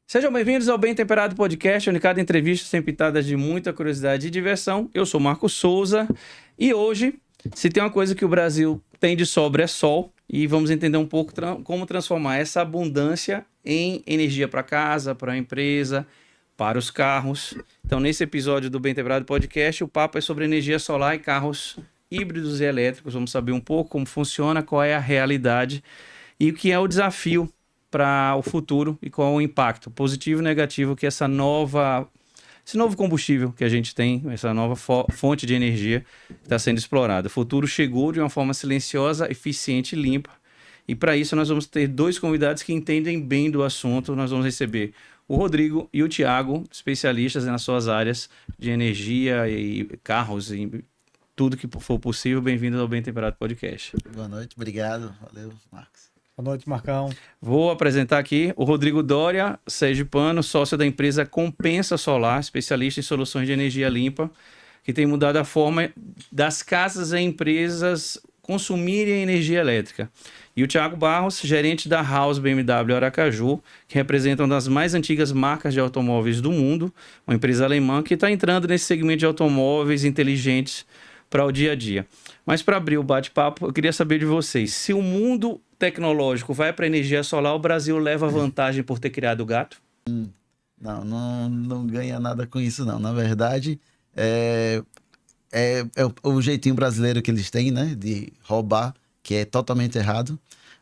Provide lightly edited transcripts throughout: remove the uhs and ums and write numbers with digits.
Sejam bem-vindos ao Bem Temperado Podcast, onde cada entrevista tem pitadas de muita curiosidade e diversão. Eu sou Marcos Souza e hoje, se tem uma coisa que o Brasil tem de sobra é sol, e vamos entender um pouco como transformar essa abundância em energia para casa, para a empresa, para os carros. Então, nesse episódio do Bem Temperado Podcast, o papo é sobre energia solar e carros híbridos e elétricos. Vamos saber um pouco como funciona, qual é a realidade e o que é o desafio para o futuro e qual é o impacto positivo e negativo que esse novo combustível que a gente tem, essa nova fonte de energia está sendo explorada. O futuro chegou de uma forma silenciosa, eficiente e limpa. E para isso nós vamos ter dois convidados que entendem bem do assunto. Nós vamos receber o Rodrigo e o Thiago, especialistas nas suas áreas de energia e carros e tudo que for possível. Bem-vindos ao Bem Temperado Podcast. Boa noite, obrigado. Valeu, Marcos. Boa noite, Marcão. Vou apresentar aqui o Rodrigo Doria, sergipano, sócio da empresa Compensa Solar, especialista em soluções de energia limpa, que tem mudado a forma das casas e empresas consumirem energia elétrica. E o Thiago Barros, gerente da House BMW Aracaju, que representa uma das mais antigas marcas de automóveis do mundo, uma empresa alemã que está entrando nesse segmento de automóveis inteligentes para o dia a dia. Mas para abrir o bate-papo, eu queria saber de vocês, se o mundo tecnológico vai para a energia solar, o Brasil leva vantagem por ter criado o gato? Não ganha nada com isso, não. Na verdade, é o jeitinho brasileiro que eles têm, né? De roubar, que é totalmente errado.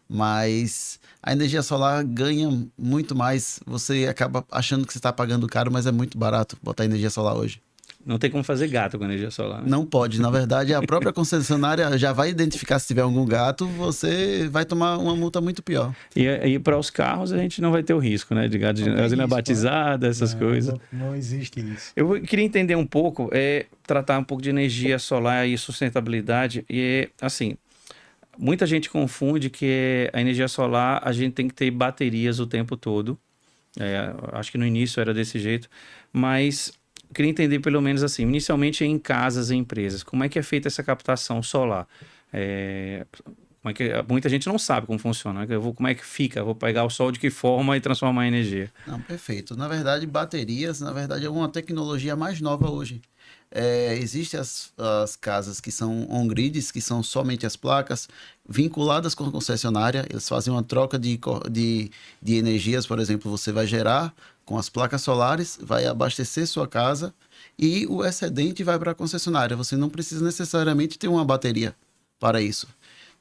Mas a energia solar ganha muito mais. Você acaba achando que você está pagando caro, mas é muito barato botar energia solar hoje. Não tem como fazer gato com energia solar, né? Não pode. Na verdade, a própria concessionária já vai identificar se tiver algum gato, você vai tomar uma multa muito pior. E para os carros a gente não vai ter o risco, né? De gasolina batizada, essas coisas. Não existe isso. Eu queria entender um pouco, tratar um pouco de energia solar e sustentabilidade. E, assim, muita gente confunde que a energia solar a gente tem que ter baterias o tempo todo. Acho que no início era desse jeito, mas queria entender pelo menos assim, inicialmente em casas e empresas, como é que é feita essa captação solar? Muita gente não sabe como funciona, né? Como é que fica? Eu vou pegar o sol de que forma e transformar em energia? Não, perfeito. Na verdade, baterias, é uma tecnologia mais nova hoje. Existem as casas que são on-grids, que são somente as placas vinculadas com a concessionária. Eles fazem uma troca de energias. Por exemplo, você vai gerar com as placas solares, vai abastecer sua casa e o excedente vai para a concessionária. Você não precisa necessariamente ter uma bateria para isso.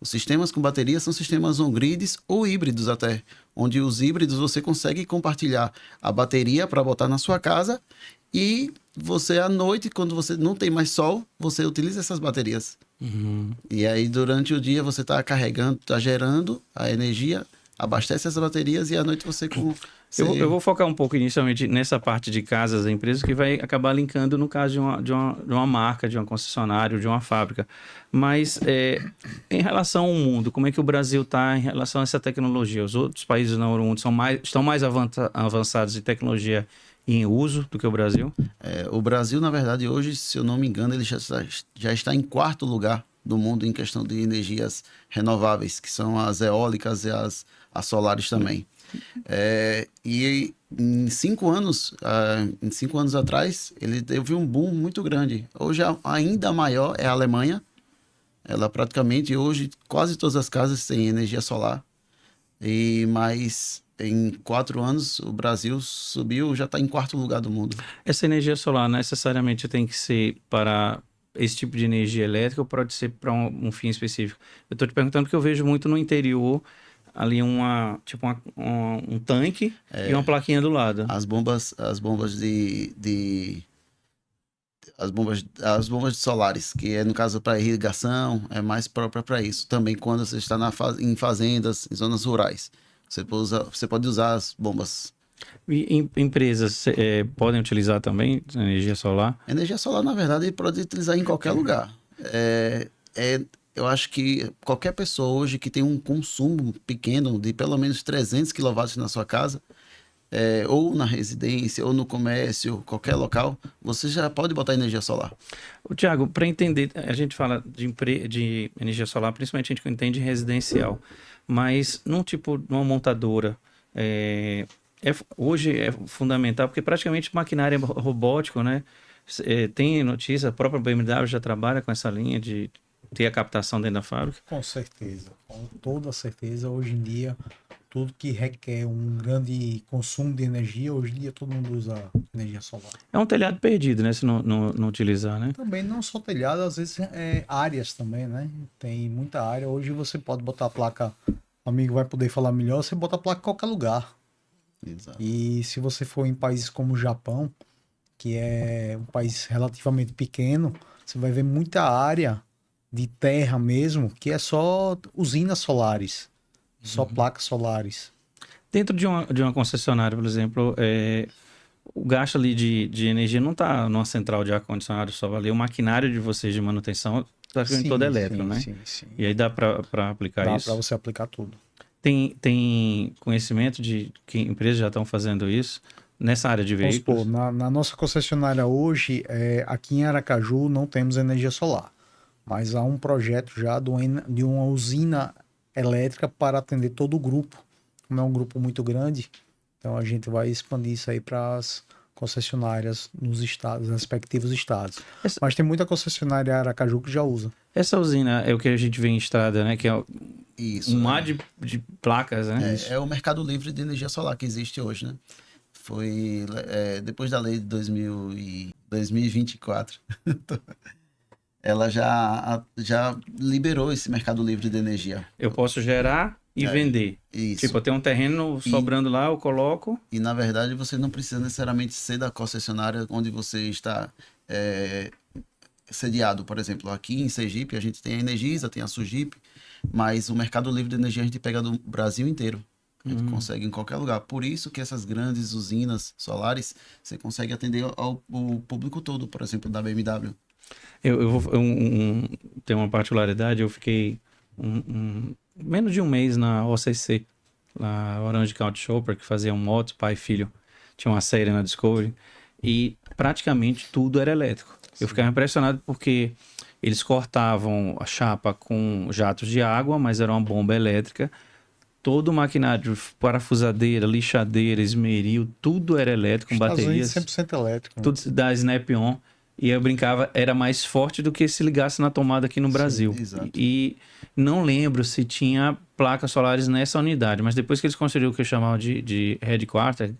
Os sistemas com bateria são sistemas on-grids ou híbridos até, onde os híbridos você consegue compartilhar a bateria para botar na sua casa e você à noite, quando você não tem mais sol, você utiliza essas baterias. Uhum. E aí durante o dia você está carregando, está gerando a energia, abastece essas baterias e à noite você... Eu vou focar um pouco inicialmente nessa parte de casas e empresas que vai acabar linkando no caso de uma marca, de uma concessionária, de uma fábrica. Mas em relação ao mundo, como é que o Brasil está em relação a essa tecnologia? Os outros países no mundo estão mais avançados em tecnologia e em uso do que o Brasil? O Brasil, na verdade, hoje, se eu não me engano, ele já está em quarto lugar do mundo em questão de energias renováveis, que são as eólicas e as solares também. E em 5 anos atrás, ele teve um boom muito grande. Hoje, ainda maior é a Alemanha. Ela praticamente, hoje, quase todas as casas têm energia solar. Mas em 4 anos, o Brasil subiu, já está em quarto lugar do mundo. Essa energia solar necessariamente tem que ser para esse tipo de energia elétrica ou pode ser para um fim específico? Eu estou te perguntando porque eu vejo muito no interior ali um tanque e uma plaquinha do lado. As bombas de solares, que é no caso para irrigação, é mais própria para isso. Também quando você está em fazendas, em zonas rurais, você pode usar as bombas. E empresas podem utilizar também energia solar? Energia solar, na verdade, pode utilizar em qualquer lugar. Eu acho que qualquer pessoa hoje que tem um consumo pequeno de pelo menos 300 kW na sua casa, ou na residência, ou no comércio, qualquer local, você já pode botar energia solar. Thiago, para entender, a gente fala de energia solar, principalmente a gente entende residencial, mas numa montadora, hoje é fundamental, porque praticamente maquinário é robótico, né? Tem notícia, a própria BMW já trabalha com essa linha de ter a captação dentro da fábrica. Com certeza, com toda certeza. Hoje em dia, tudo que requer um grande consumo de energia, hoje em dia todo mundo usa energia solar. É um telhado perdido, né? Se não utilizar, né? Também não só telhado, às vezes áreas também, né? Tem muita área. Hoje você pode botar a placa, o amigo vai poder falar melhor, você bota a placa em qualquer lugar. Exato. E se você for em países como o Japão, que é um país relativamente pequeno, você vai ver muita área de terra mesmo, que é só usinas solares, só placas solares. Dentro de uma concessionária, por exemplo, o gasto ali de energia não está numa central de ar-condicionado só ali. O maquinário de vocês de manutenção praticamente todo elétrico, né? Sim. E aí dá para aplicar Dá isso? para você aplicar tudo. Tem conhecimento de que empresas já estão fazendo isso nessa área de Vamos veículos? supor, na nossa concessionária hoje, aqui em Aracaju, não temos energia solar. Mas há um projeto já de uma usina elétrica para atender todo o grupo. Como é um grupo muito grande, então a gente vai expandir isso aí para as concessionárias nos estados, nos respectivos estados. Mas tem muita concessionária em Aracaju que já usa. Essa usina é o que a gente vê em estrada, né? Que é Isso. um mar de placas, né? É o mercado livre de energia solar que existe hoje, né? Foi depois da lei de 2024, ela já liberou esse mercado livre de energia. Eu posso gerar e vender. Isso. Tipo, eu tenho um terreno sobrando lá, eu coloco. E, na verdade, você não precisa necessariamente ser da concessionária onde você está sediado. Por exemplo, aqui em Sergipe, a gente tem a Energisa, tem a Sugip, mas o mercado livre de energia a gente pega do Brasil inteiro. A gente consegue em qualquer lugar. Por isso que essas grandes usinas solares, você consegue atender ao público todo, por exemplo, da BMW. Tem uma particularidade, eu fiquei menos de um mês na OCC, na Orange County Chopper, que fazia motos, pai e filho. Tinha uma série na Discovery. E praticamente tudo era elétrico. Eu ficava impressionado porque eles cortavam a chapa com jatos de água, mas era uma bomba elétrica. Todo o maquinário, parafusadeira, lixadeira, esmeril, tudo era elétrico, com baterias. 100% elétrico. Tudo da Snap-on. E eu brincava, era mais forte do que se ligasse na tomada aqui no Brasil. Exato. E não lembro se tinha placas solares nessa unidade, mas depois que eles construíram o que eu chamava de headquarter,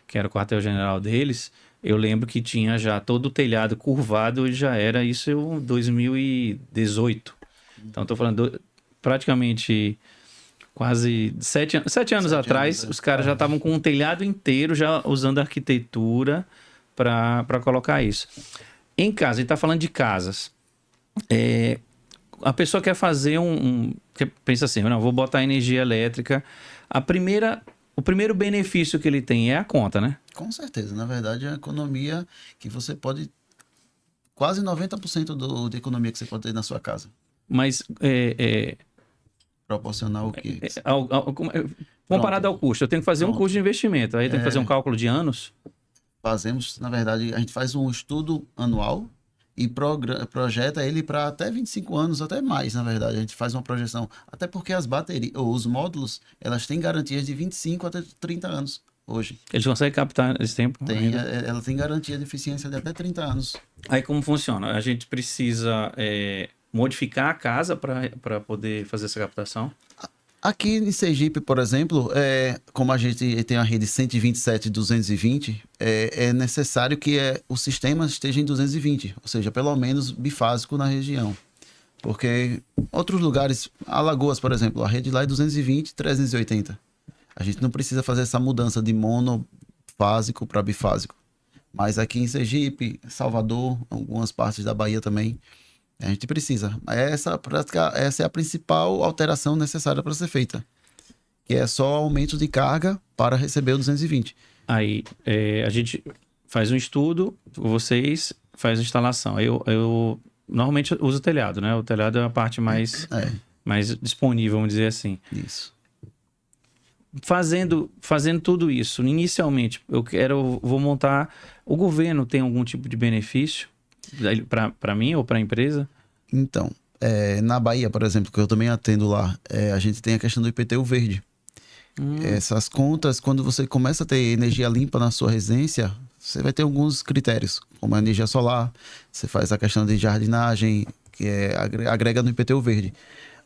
que era o quartel-general deles, eu lembro que tinha já todo o telhado curvado e já era isso em 2018. Então, estou falando praticamente quase 7 anos atrás, os caras já estavam com um telhado inteiro, já usando arquitetura para colocar isso. Em casa, a gente está falando de casas. A pessoa quer fazer pensa assim, não, vou botar energia elétrica. O primeiro benefício que ele tem é a conta, né? Com certeza. Na verdade, é a economia que você pode... Quase 90% de economia que você pode ter na sua casa. Mas... Proporcional o quê? Comparado ao custo, eu tenho que fazer um custo de investimento. Aí eu tenho que fazer um cálculo de anos. Fazemos, na verdade, a gente faz um estudo anual e projeta ele para até 25 anos, até mais, na verdade. A gente faz uma projeção, até porque as baterias, ou os módulos, elas têm garantias de 25 até 30 anos hoje. Eles conseguem captar esse tempo? Ela tem garantia de eficiência de até 30 anos. Aí como funciona? A gente precisa modificar a casa para poder fazer essa captação? Aqui em Sergipe, por exemplo, como a gente tem a rede 127 e 220, é necessário que o sistema esteja em 220, ou seja, pelo menos bifásico na região. Porque outros lugares, Alagoas, por exemplo, a rede lá é 220, 380. A gente não precisa fazer essa mudança de monofásico para bifásico. Mas aqui em Sergipe, Salvador, algumas partes da Bahia também, a gente precisa. Essa é a principal alteração necessária para ser feita. Que é só aumento de carga para receber o 220. Aí a gente faz um estudo, vocês fazem a instalação. Eu normalmente uso o telhado, né? O telhado é a parte mais disponível, vamos dizer assim. Isso. Fazendo tudo isso, inicialmente, vou montar... O governo tem algum tipo de benefício para mim ou para a empresa? Então, na Bahia, por exemplo, que eu também atendo lá, a gente tem a questão do IPTU verde, Essas contas, quando você começa a ter energia limpa na sua residência, você vai ter alguns critérios, como a energia solar, você faz a questão de jardinagem, que agrega no IPTU verde.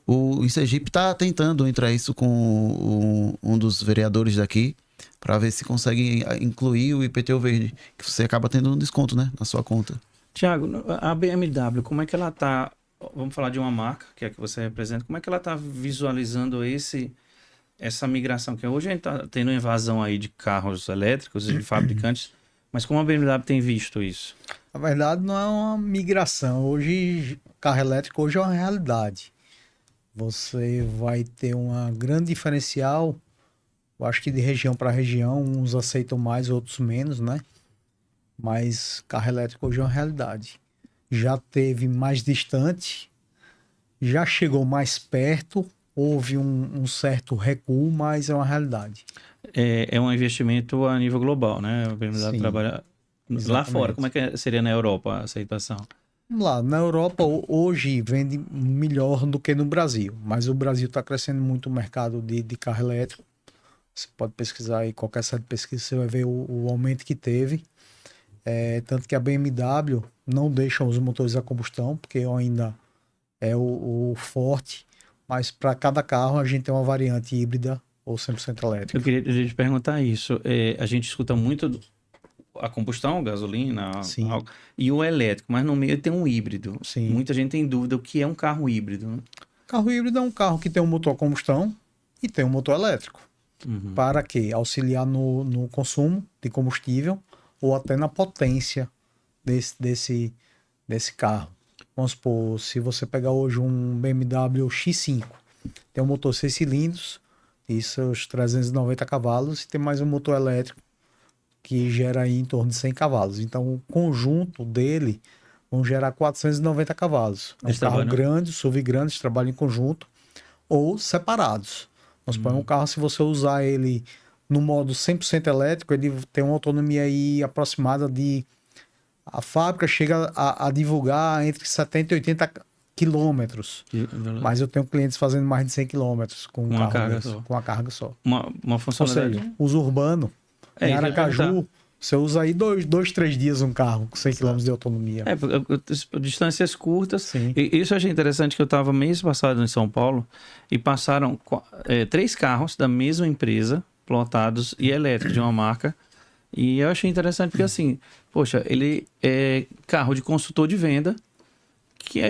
O Sergipe está tentando entrar isso com um dos vereadores daqui, para ver se consegue incluir o IPTU verde, que você acaba tendo um desconto, né, na sua conta. Tiago, a BMW, como é que ela está? Vamos falar de uma marca, que é a que você representa. Como é que ela está visualizando essa migração? Que hoje a gente está tendo invasão aí de carros elétricos e de fabricantes, mas como a BMW tem visto isso? Na verdade, não é uma migração. Hoje, carro elétrico hoje é uma realidade. Você vai ter uma grande diferencial, eu acho que de região para região, uns aceitam mais, outros menos, né? Mas carro elétrico hoje é uma realidade. Já teve mais distante, já chegou mais perto, houve um certo recuo, mas é uma realidade. É um investimento a nível global, né? A BMW Sim, trabalha lá exatamente. fora. Como é que seria na Europa a aceitação? Vamos lá, na Europa hoje vende melhor do que no Brasil, mas o Brasil está crescendo muito o mercado de carro elétrico. Você pode pesquisar aí, qualquer site de pesquisa, você vai ver o aumento que teve. Tanto que a BMW não deixa os motores a combustão, porque ainda é o forte, mas para cada carro a gente tem uma variante híbrida ou 100% elétrica. Eu queria te perguntar isso. A gente escuta muito a combustão, gasolina, Sim. E o elétrico, mas no meio tem um híbrido. Sim. Muita gente tem dúvida o que é um carro híbrido, né? Carro híbrido é um carro que tem um motor a combustão e tem um motor elétrico. Para quê? Auxiliar no consumo de combustível ou até na potência desse carro. Vamos supor, se você pegar hoje um BMW X5, tem um motor 6 cilindros e seus 390 cavalos, e tem mais um motor elétrico que gera aí em torno de 100 cavalos. Então, o conjunto dele vão gerar 490 cavalos. É um carro grande, SUV grande, eles trabalham em conjunto ou separados. Vamos supor, um carro, se você usar ele no modo 100% elétrico, ele tem uma autonomia aí aproximada de... A fábrica chega a divulgar entre 70 e 80 quilômetros. Mas eu tenho clientes fazendo mais de 100 quilômetros com um carro com uma carga só. Uma funcionalidade. Ou seja, uso urbano. Em Aracaju, você usa aí 2-3 dias um carro com 100 km de autonomia. Distâncias curtas. Sim. E isso eu achei interessante, que eu estava mês passado em São Paulo e passaram 3 carros da mesma empresa, plotados e elétricos de uma marca. E eu achei interessante porque, assim, poxa, ele é carro de consultor de venda, que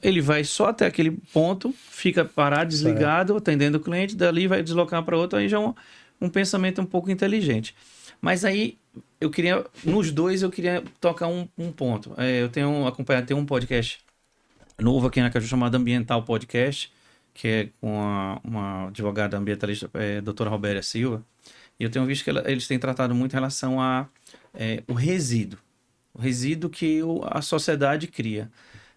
ele vai só até aquele ponto, fica parado, desligado, atendendo o cliente, dali vai deslocar para outro, aí já é um pensamento um pouco inteligente. Mas aí, nos dois eu queria tocar um ponto. Eu tenho acompanhado, tem um podcast novo aqui na Caju chamado Ambiental Podcast, que é com uma advogada ambientalista, doutora Robéria Silva. E eu tenho visto que eles têm tratado muito em relação a o resíduo. O resíduo que a sociedade cria.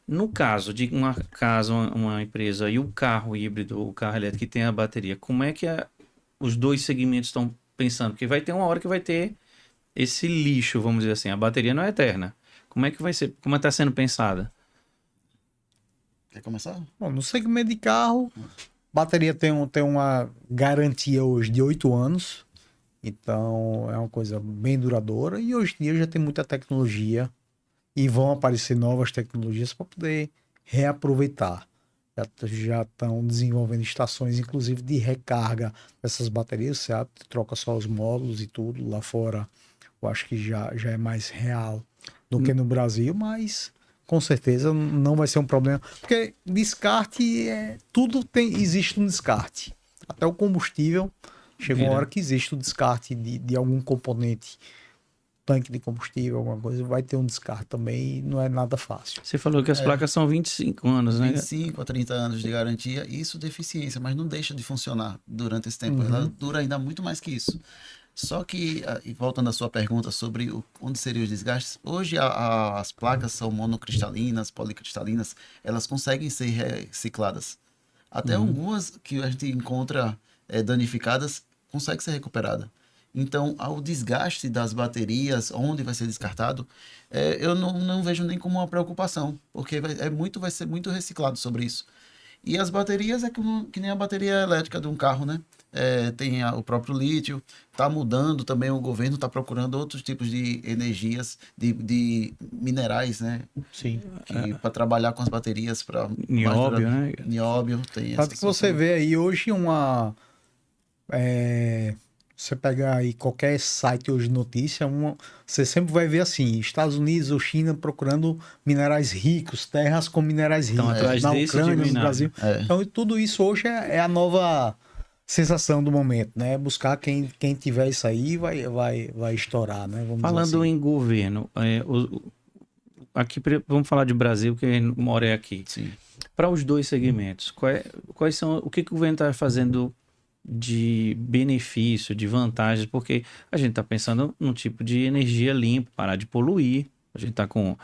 No caso de uma casa, uma empresa e o carro híbrido, o carro elétrico que tem a bateria, como é que os dois segmentos estão pensando? Porque vai ter uma hora que vai ter esse lixo, vamos dizer assim. A bateria não é eterna. Como é que vai ser? Como está sendo pensada? Quer começar? Bom, no segmento de carro, bateria tem uma garantia hoje de 8 anos. Então, é uma coisa bem duradoura. E hoje em dia já tem muita tecnologia e vão aparecer novas tecnologias para poder reaproveitar. Já estão desenvolvendo estações, inclusive, de recarga dessas baterias. Você troca só os módulos e tudo. Lá fora, eu acho que já é mais real do que no Brasil, mas com certeza não vai ser um problema. Porque descarte, existe um descarte. Até o combustível... Chegou uma hora que existe o descarte de algum componente, tanque de combustível, alguma coisa, vai ter um descarte também e não é nada fácil. Você falou que as placas são 25 anos, né? 25 a 30 anos de garantia, isso deficiência, mas não deixa de funcionar durante esse tempo. Ela dura ainda muito mais que isso. Só que, e voltando à sua pergunta sobre onde seriam os desgastes, hoje as placas são monocristalinas, policristalinas, elas conseguem ser recicladas. Até algumas que a gente encontra danificadas, consegue ser recuperada. Então, ao desgaste das baterias, onde vai ser descartado, eu não vejo nem como uma preocupação, porque vai ser muito reciclado sobre isso. E as baterias é que nem a bateria elétrica de um carro, né? tem o próprio lítio. Está mudando também, o governo está procurando outros tipos de energias, de minerais, né? Sim. Para trabalhar com as baterias, para Nióbio, né? Nióbio, tem essa Tanto que você situação. vê aí hoje você pegar aí qualquer site hoje de notícia, você sempre vai ver assim, Estados Unidos ou China procurando minerais ricos, terras com minerais Estão ricos, atrás na desse de Ucrânia, no minério. Brasil. Então, e tudo isso hoje é a nova sensação do momento, né? Buscar quem tiver isso aí vai estourar, né? Vamos dizer Falando assim. em governo, aqui vamos falar de Brasil, que mora aqui. Sim. Para os dois segmentos, quais são, o que o governo está fazendo de benefício, de vantagens? Porque a gente está pensando num tipo de energia limpa, parar de poluir. A gente está com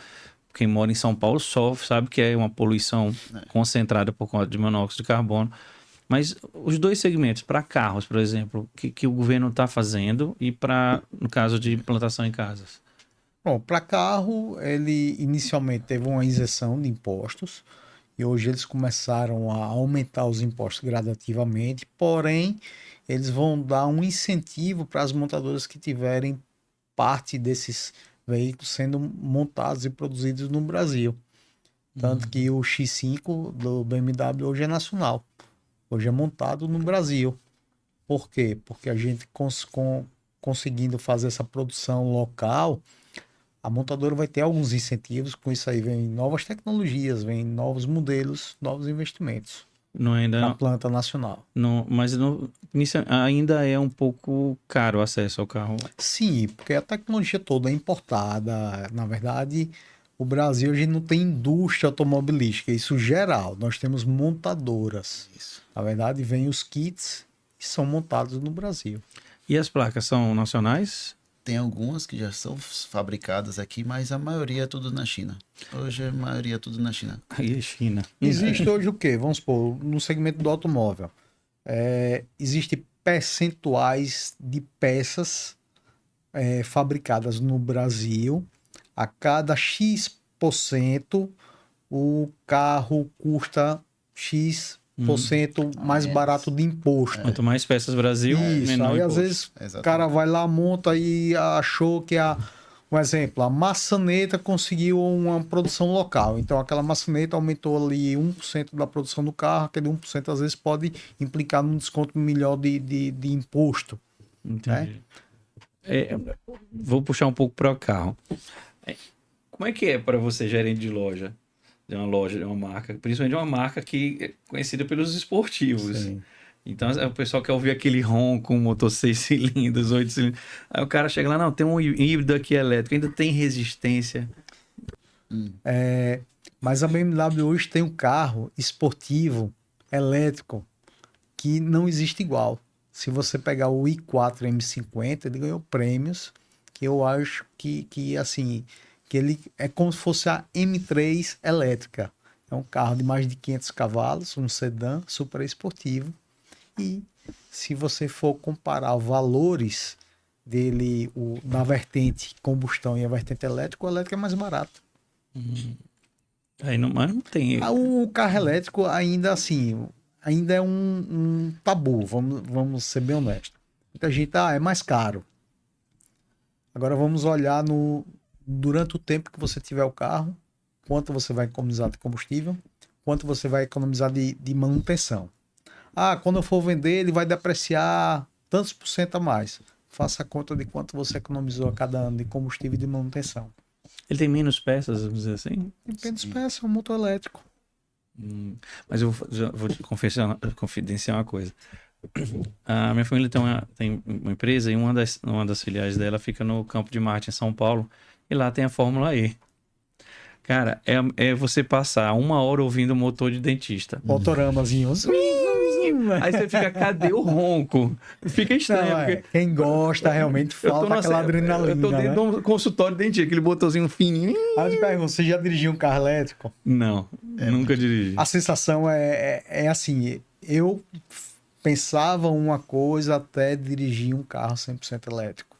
quem mora em São Paulo sofre, sabe que é uma poluição concentrada por conta de monóxido de carbono. Mas os dois segmentos, para carros, por exemplo, que o governo está fazendo e para, no caso de implantação em casas? Bom, para carro, ele inicialmente teve uma isenção de impostos e hoje eles começaram a aumentar os impostos gradativamente, porém, eles vão dar um incentivo para as montadoras que tiverem parte desses veículos sendo montados e produzidos no Brasil. Tanto que o X5 do BMW hoje é nacional, hoje é montado no Brasil. Por quê? Porque a gente conseguindo fazer essa produção local, a montadora vai ter alguns incentivos, com isso aí vem novas tecnologias, vem novos modelos, novos investimentos Não na ainda planta nacional. não, mas ainda é um pouco caro o acesso ao carro. Sim, porque a tecnologia toda é importada. Na verdade, o Brasil a gente não tem indústria automobilística, isso geral. Nós temos montadoras. Isso. Na verdade, vem os kits e são montados no Brasil. E as placas são nacionais? Tem algumas que já são fabricadas aqui, mas a maioria é tudo na China. Hoje a maioria é tudo na China. Aí é China. Existe hoje o quê? Vamos supor, no segmento do automóvel. Existe percentuais de peças fabricadas no Brasil. A cada X%, o carro custa X% mais barato de imposto. Quanto mais peças Brasil, Isso, menor aí às imposto. vezes o Exatamente. cara vai lá, monta e achou que um exemplo, a maçaneta conseguiu uma produção local. Então aquela maçaneta aumentou ali 1% da produção do carro, aquele 1% às vezes pode implicar num desconto melhor de imposto. Entendi. Vou puxar um pouco para o carro. Como é que é para você, gerente de uma loja, de uma marca, principalmente de uma marca que é conhecida pelos esportivos? Sim. Então, o pessoal quer ouvir aquele ronco, um motor 6 cilindros, 8 cilindros. Aí o cara chega lá, não, tem um híbrido aqui elétrico, ainda tem resistência. Mas a BMW hoje tem um carro esportivo elétrico que não existe igual. Se você pegar o i4 M50, ele ganhou prêmios que eu acho que assim, que ele é como se fosse a M3 elétrica. É um carro de mais de 500 cavalos, um sedã super esportivo. E se você for comparar valores dele na vertente combustão e a vertente elétrica, o elétrico é mais barato. Aí não, mas não tem. O carro elétrico ainda assim, ainda é um tabu, vamos ser bem honestos. Muita gente, é mais caro. Agora vamos olhar durante o tempo que você tiver o carro, quanto você vai economizar de combustível, quanto você vai economizar de manutenção. Quando eu for vender, ele vai depreciar tantos por cento a mais. Faça a conta de quanto você economizou a cada ano de combustível e de manutenção. Ele tem menos peças, vamos dizer assim? Depende dos peças, é um motor elétrico. Mas eu vou te confidenciar uma coisa. A minha família tem uma empresa e uma das filiais dela fica no Campo de Marte, em São Paulo. E lá tem a Fórmula E. Cara, é você passar 1 hora ouvindo o motor de dentista. Autoramazinho. Aí você fica, cadê o ronco? Fica estranho. Não, porque quem gosta realmente falta aquela adrenalina. eu tô dentro de um consultório de dentista, aquele botãozinho fininho. Aí eu te pergunto, você já dirigiu um carro elétrico? Não, nunca dirigi. A sensação é assim, eu pensava uma coisa até dirigir um carro 100% elétrico.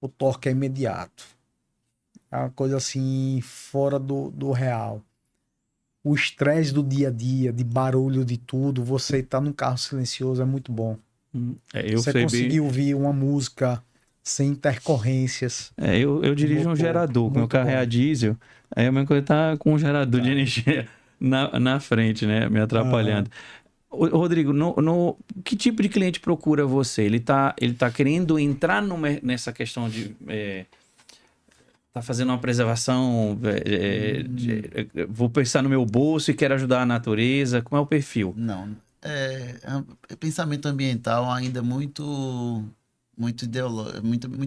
O torque é imediato. É uma coisa assim, fora do real. O estresse do dia a dia, de barulho de tudo, você tá num carro silencioso é muito bom. Eu Você sei conseguir ouvir uma música sem intercorrências. eu dirijo um Motor, gerador, meu muito carro é bom. a diesel, aí a minha coisa tá com um gerador de energia na frente, né? Me atrapalhando. Rodrigo, que tipo de cliente procura você? Ele tá querendo entrar nessa questão de tá fazendo uma preservação, vou pensar no meu bolso e quero ajudar a natureza. Como é o perfil? Não, pensamento ambiental ainda muita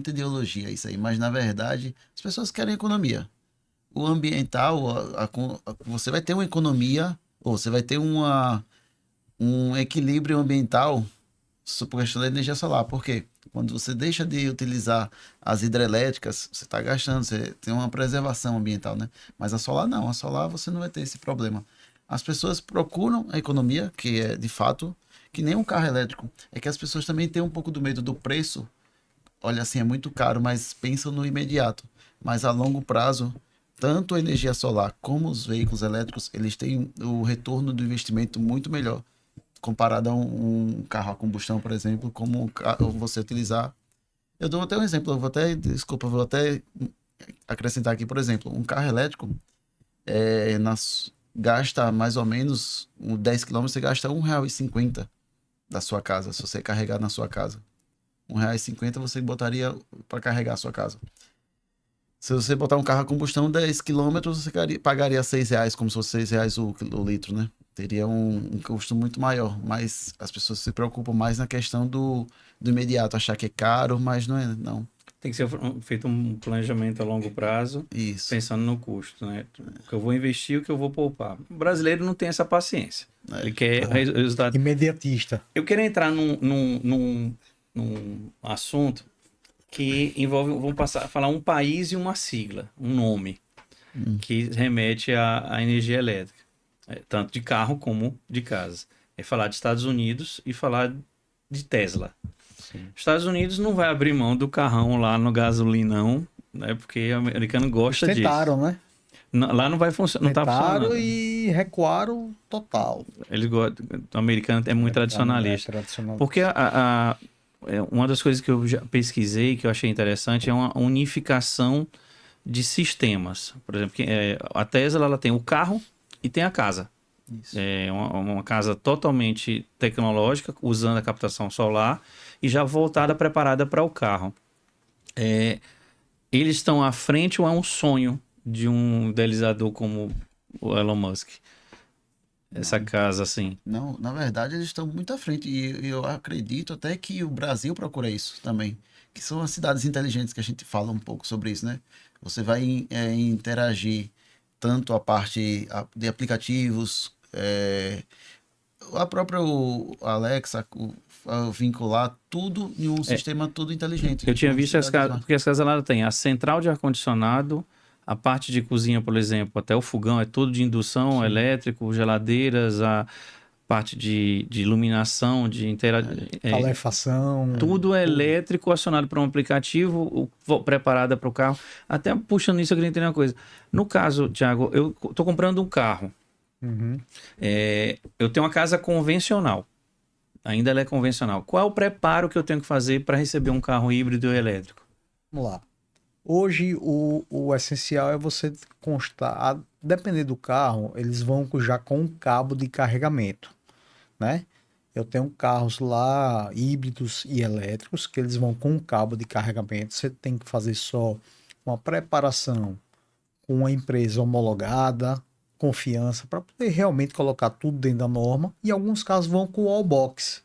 ideologia isso aí, mas na verdade as pessoas querem economia. O ambiental, você vai ter uma economia, ou você vai ter um equilíbrio ambiental por questão da energia solar. Por quê? Quando você deixa de utilizar as hidrelétricas, você está gastando, você tem uma preservação ambiental, né? Mas a solar não, a solar você não vai ter esse problema. As pessoas procuram a economia, que é de fato, que nem um carro elétrico. É que as pessoas também têm um pouco do medo do preço. Olha, assim, é muito caro, mas pensam no imediato. Mas a longo prazo, tanto a energia solar como os veículos elétricos, eles têm o retorno do investimento muito melhor comparado a um carro a combustão, por exemplo, como você utilizar. Eu dou até um exemplo, vou até acrescentar aqui, por exemplo, um carro elétrico gasta mais ou menos 10 quilômetros, você gasta R$ 1,50 da sua casa, se você carregar na sua casa. R$ 1,50 você botaria para carregar a sua casa. Se você botar um carro a combustão 10 quilômetros, você pagaria R$ 6, como se fosse R$ 6 o litro, né? Teria um custo muito maior, mas as pessoas se preocupam mais na questão do imediato, achar que é caro, mas não é, não. Tem que ser feito um planejamento a longo prazo, Isso. pensando no custo, né? O que eu vou investir, o que eu vou poupar. O brasileiro não tem essa paciência. Ele quer resultado. Imediatista. Eu quero entrar num assunto que envolve, vamos falar um país e uma sigla, um nome, que remete à energia elétrica, tanto de carro como de casa. É falar de Estados Unidos e falar de Tesla. Sim. Estados Unidos não vai abrir mão do carrão lá no gasolinão, né? Porque o americano gosta Eles tentaram, disso. né? Lá não vai funcionar, não tá Tentaram funcionando. e recuaram total. Eles gostam, o americano é muito tradicionalista. É tradicional. Porque uma das coisas que eu já pesquisei, que eu achei interessante, é uma unificação de sistemas. Por exemplo, a Tesla ela tem o carro e tem a casa. Isso. É uma casa totalmente tecnológica, usando a captação solar e já voltada, preparada para o carro. Eles estão à frente ou é um sonho de um idealizador como o Elon Musk? Essa casa, assim. Não, na verdade, eles estão muito à frente e eu acredito até que o Brasil procura isso também, que são as cidades inteligentes que a gente fala um pouco sobre isso, né? Você vai interagir tanto a parte de aplicativos, a própria Alexa, vincular tudo em um sistema tudo inteligente. Eu tinha Uma visto as cidade casas, smart. porque as casas lá tem a central de ar-condicionado, a parte de cozinha, por exemplo, até o fogão é tudo de indução, elétrico, geladeiras, a parte de iluminação, Calefação. tudo é elétrico acionado por um aplicativo, preparada para o carro. Até puxando isso, eu queria entender uma coisa. No caso, Thiago, eu estou comprando um carro. Uhum. Eu tenho uma casa convencional. Ainda ela é convencional. Qual é o preparo que eu tenho que fazer para receber um carro híbrido e elétrico? Vamos lá. Hoje, o essencial é você constar, depender do carro, eles vão já com um cabo de carregamento, né? Eu tenho carros lá, híbridos e elétricos, que eles vão com um cabo de carregamento. Você tem que fazer só uma preparação com uma empresa homologada, confiança, para poder realmente colocar tudo dentro da norma. E alguns carros vão com wall box.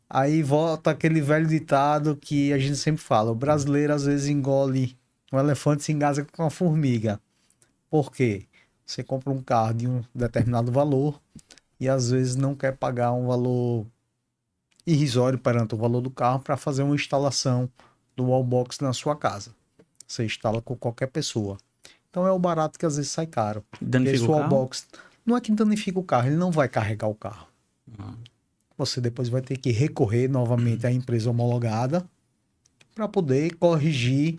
Aí volta aquele velho ditado que a gente sempre fala: o brasileiro às vezes engole um elefante e se engasga com uma formiga. Por quê? Você compra um carro de um determinado valor e às vezes não quer pagar um valor irrisório perante o valor do carro para fazer uma instalação do wallbox na sua casa. Você instala com qualquer pessoa. Então é o barato que às vezes sai caro. Danifica Esse o carro? wallbox não é que danifica o carro, ele não vai carregar o carro. Você depois vai ter que recorrer novamente à empresa homologada para poder corrigir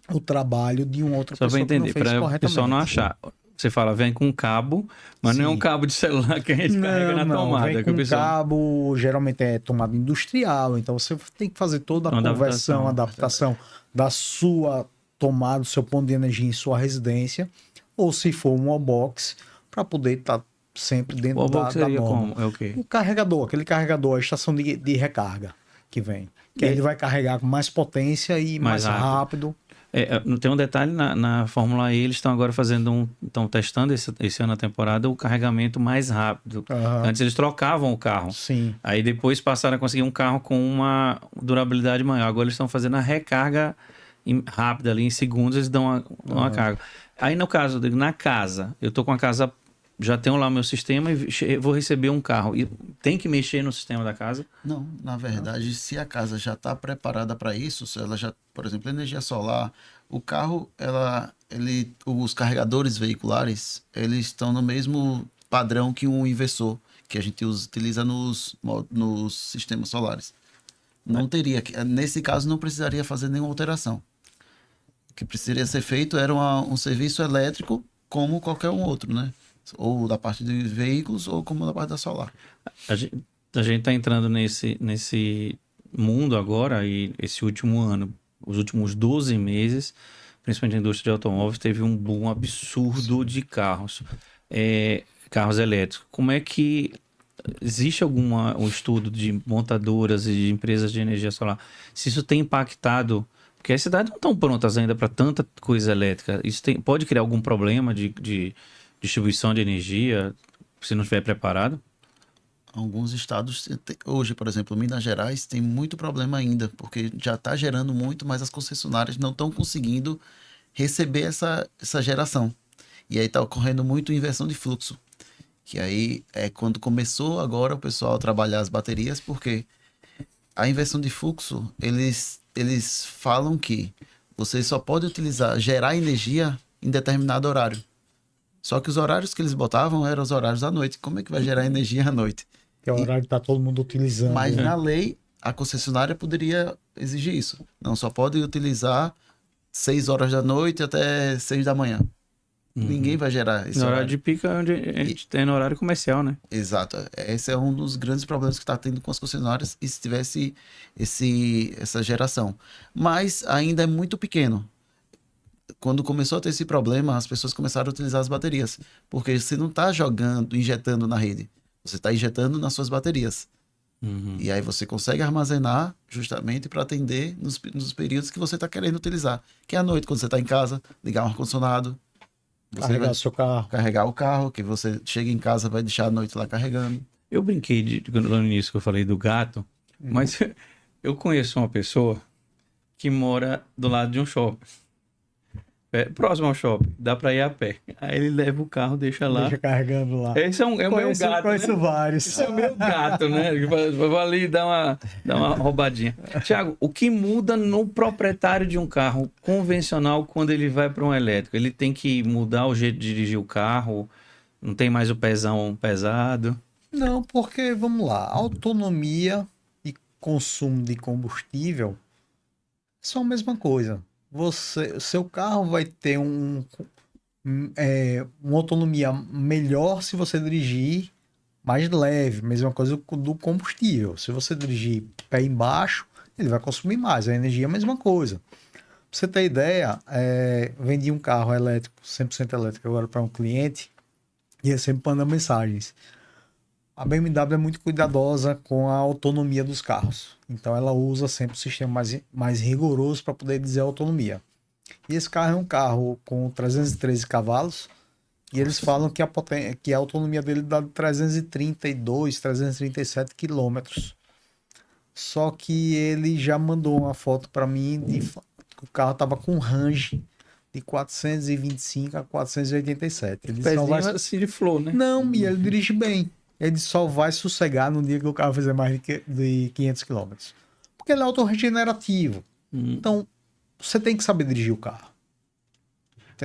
o trabalho de uma outra Só para pessoa que não entender, fez para o corretamente. pessoal não achar. você fala, vem com cabo, mas não é um Sim. cabo de celular que a gente carrega na tomada. Vem que o com pessoal- cabo, geralmente é tomada industrial, então você tem que fazer toda a Uma conversão, adaptação da sua tomada, do seu ponto de energia em sua residência, ou se for um wallbox, para poder estar sempre O dentro wallbox da seria norma. como? É o quê? O carregador, aquele carregador, a estação de recarga que vem. Que E- ele vai carregar com mais potência e Mais mais rápido. rápido. Tem um detalhe na Fórmula E, eles estão agora estão testando esse ano na temporada o carregamento mais rápido. Aham. Antes eles trocavam o carro. Sim. Aí depois passaram a conseguir um carro com uma durabilidade maior. Agora eles estão fazendo a recarga rápida ali, em segundos eles dão uma carga. Aí no caso, na casa, eu tô com a casa, já tenho lá o meu sistema e vou receber um carro. E tem que mexer no sistema da casa? Não, na verdade, se a casa já está preparada para isso, se ela já, por exemplo, energia solar, o carro, os carregadores veiculares, eles estão no mesmo padrão que um inversor que a gente utiliza nos sistemas solares. Não teria, nesse caso, não precisaria fazer nenhuma alteração. O que precisaria ser feito era um serviço elétrico como qualquer um outro, né? Ou da parte de veículos ou como da parte da solar. A gente está entrando nesse mundo agora, e esse último ano, os últimos 12 meses, principalmente a indústria de automóveis, teve um boom absurdo de carros, carros elétricos. Como é que existe um estudo de montadoras e de empresas de energia solar? Se isso tem impactado, porque as cidades não estão prontas ainda para tanta coisa elétrica, isso pode criar algum problema de distribuição de energia se não estiver preparado? Alguns estados, hoje, por exemplo, Minas Gerais, tem muito problema ainda, porque já está gerando muito, mas as concessionárias não estão conseguindo receber essa geração. E aí está ocorrendo muito inversão de fluxo. Que aí é quando começou agora o pessoal a trabalhar as baterias, porque a inversão de fluxo, eles falam que você só pode gerar energia em determinado horário. Só que os horários que eles botavam eram os horários da noite. Como é que vai gerar energia à noite? Que é o horário que tá todo mundo utilizando. Mas né? na lei, a concessionária poderia exigir isso. Não, só pode utilizar 6 horas da noite até 6 da manhã. Ninguém vai gerar esse No horário horário. de pico é onde a gente tem no horário comercial, né? Exato. Esse é um dos grandes problemas que está tendo com as concessionárias e se tivesse essa geração. Mas ainda é muito pequeno. Quando começou a ter esse problema, as pessoas começaram a utilizar as baterias. Porque você não está injetando na rede. Você está injetando nas suas baterias. E aí você consegue armazenar justamente para atender nos períodos que você está querendo utilizar. Que é à noite, quando você está em casa, ligar um ar-condicionado. Você Carregar vai o seu carro. carregar o carro, que você chega em casa vai deixar a noite lá carregando. Eu brinquei no início que eu falei do gato, mas eu conheço uma pessoa que mora do lado de um shopping. Próximo ao shopping, dá pra ir a pé. Aí ele leva o carro, deixa lá. Deixa carregando lá. Esse é o meu gato, Conheço né? vários. Esse é o meu gato, né? Vou ali dar uma roubadinha. Tiago, o que muda no proprietário de um carro convencional quando ele vai para um elétrico? Ele tem que mudar o jeito de dirigir o carro? Não tem mais o pezão pesado? Não, porque, vamos lá, autonomia e consumo de combustível são a mesma coisa. Seu carro vai ter uma autonomia melhor se você dirigir mais leve, mesma coisa do combustível. Se você dirigir pé embaixo, ele vai consumir mais, a energia é a mesma coisa. Pra você ter ideia, vendi um carro elétrico, 100% elétrico agora para um cliente, e ele sempre manda mensagens. A BMW é muito cuidadosa com a autonomia dos carros. Então ela usa sempre o sistema mais rigoroso para poder dizer a autonomia. E esse carro é um carro com 313 cavalos. E eles falam que a autonomia dele dá de 332, 337 quilômetros. Só que ele já mandou uma foto para mim que o carro estava com range de 425 a 487. Ele disse, Pezinho assim de flor, né? não, e ele dirige bem. Ele só vai sossegar no dia que o carro fizer mais de 500 km. Porque ele é autorregenerativo. Então, você tem que saber dirigir o carro.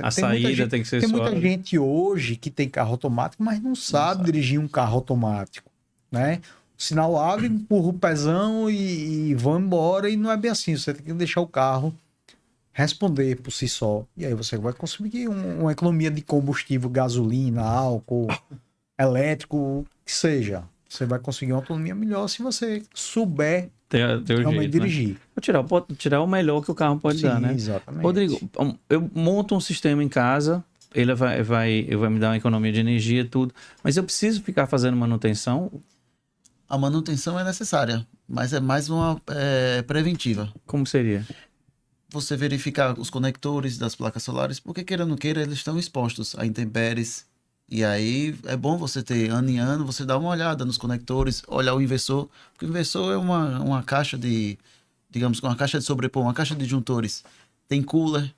A saída tem que ser Tem muita suave. gente hoje que tem carro automático, mas não sabe dirigir um carro automático, né? O sinal abre, empurra o pezão e vão embora, e não é bem assim. Você tem que deixar o carro responder por si só. E aí você vai conseguir uma economia de combustível, gasolina, álcool, elétrico, o que seja. Você vai conseguir uma autonomia melhor se você souber Ter o realmente jeito, né? dirigir. Vou tirar o melhor que o carro pode dar, Sim, né? exatamente. Rodrigo, eu monto um sistema em casa, ele vai me dar uma economia de energia e tudo, mas eu preciso ficar fazendo manutenção? A manutenção é necessária, mas é mais uma preventiva. Como seria? Você verificar os conectores das placas solares, porque queira ou não queira, eles estão expostos a intempéries. E aí é bom você ter ano em ano, você dar uma olhada nos conectores, olhar o inversor, porque o inversor é uma caixa de, digamos, uma caixa de sobrepor, uma caixa de juntores. Tem cooler,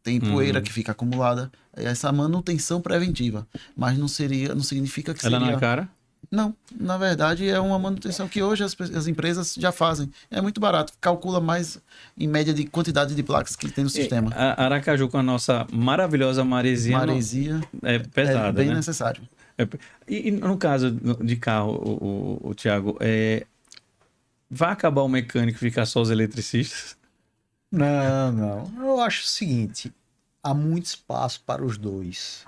tem poeira que fica acumulada. É essa manutenção preventiva, mas não significa que Ela não é seria. cara? Não, na verdade é uma manutenção que hoje as empresas já fazem. É muito barato, calcula mais em média de quantidade de placas que tem no sistema. Aracaju com a nossa maravilhosa maresia Maresia é pesada, é bem né? necessário. E no caso de carro, o Thiago, vai acabar o mecânico e ficar só os eletricistas? Não, não. Eu acho o seguinte: há muito espaço para os dois.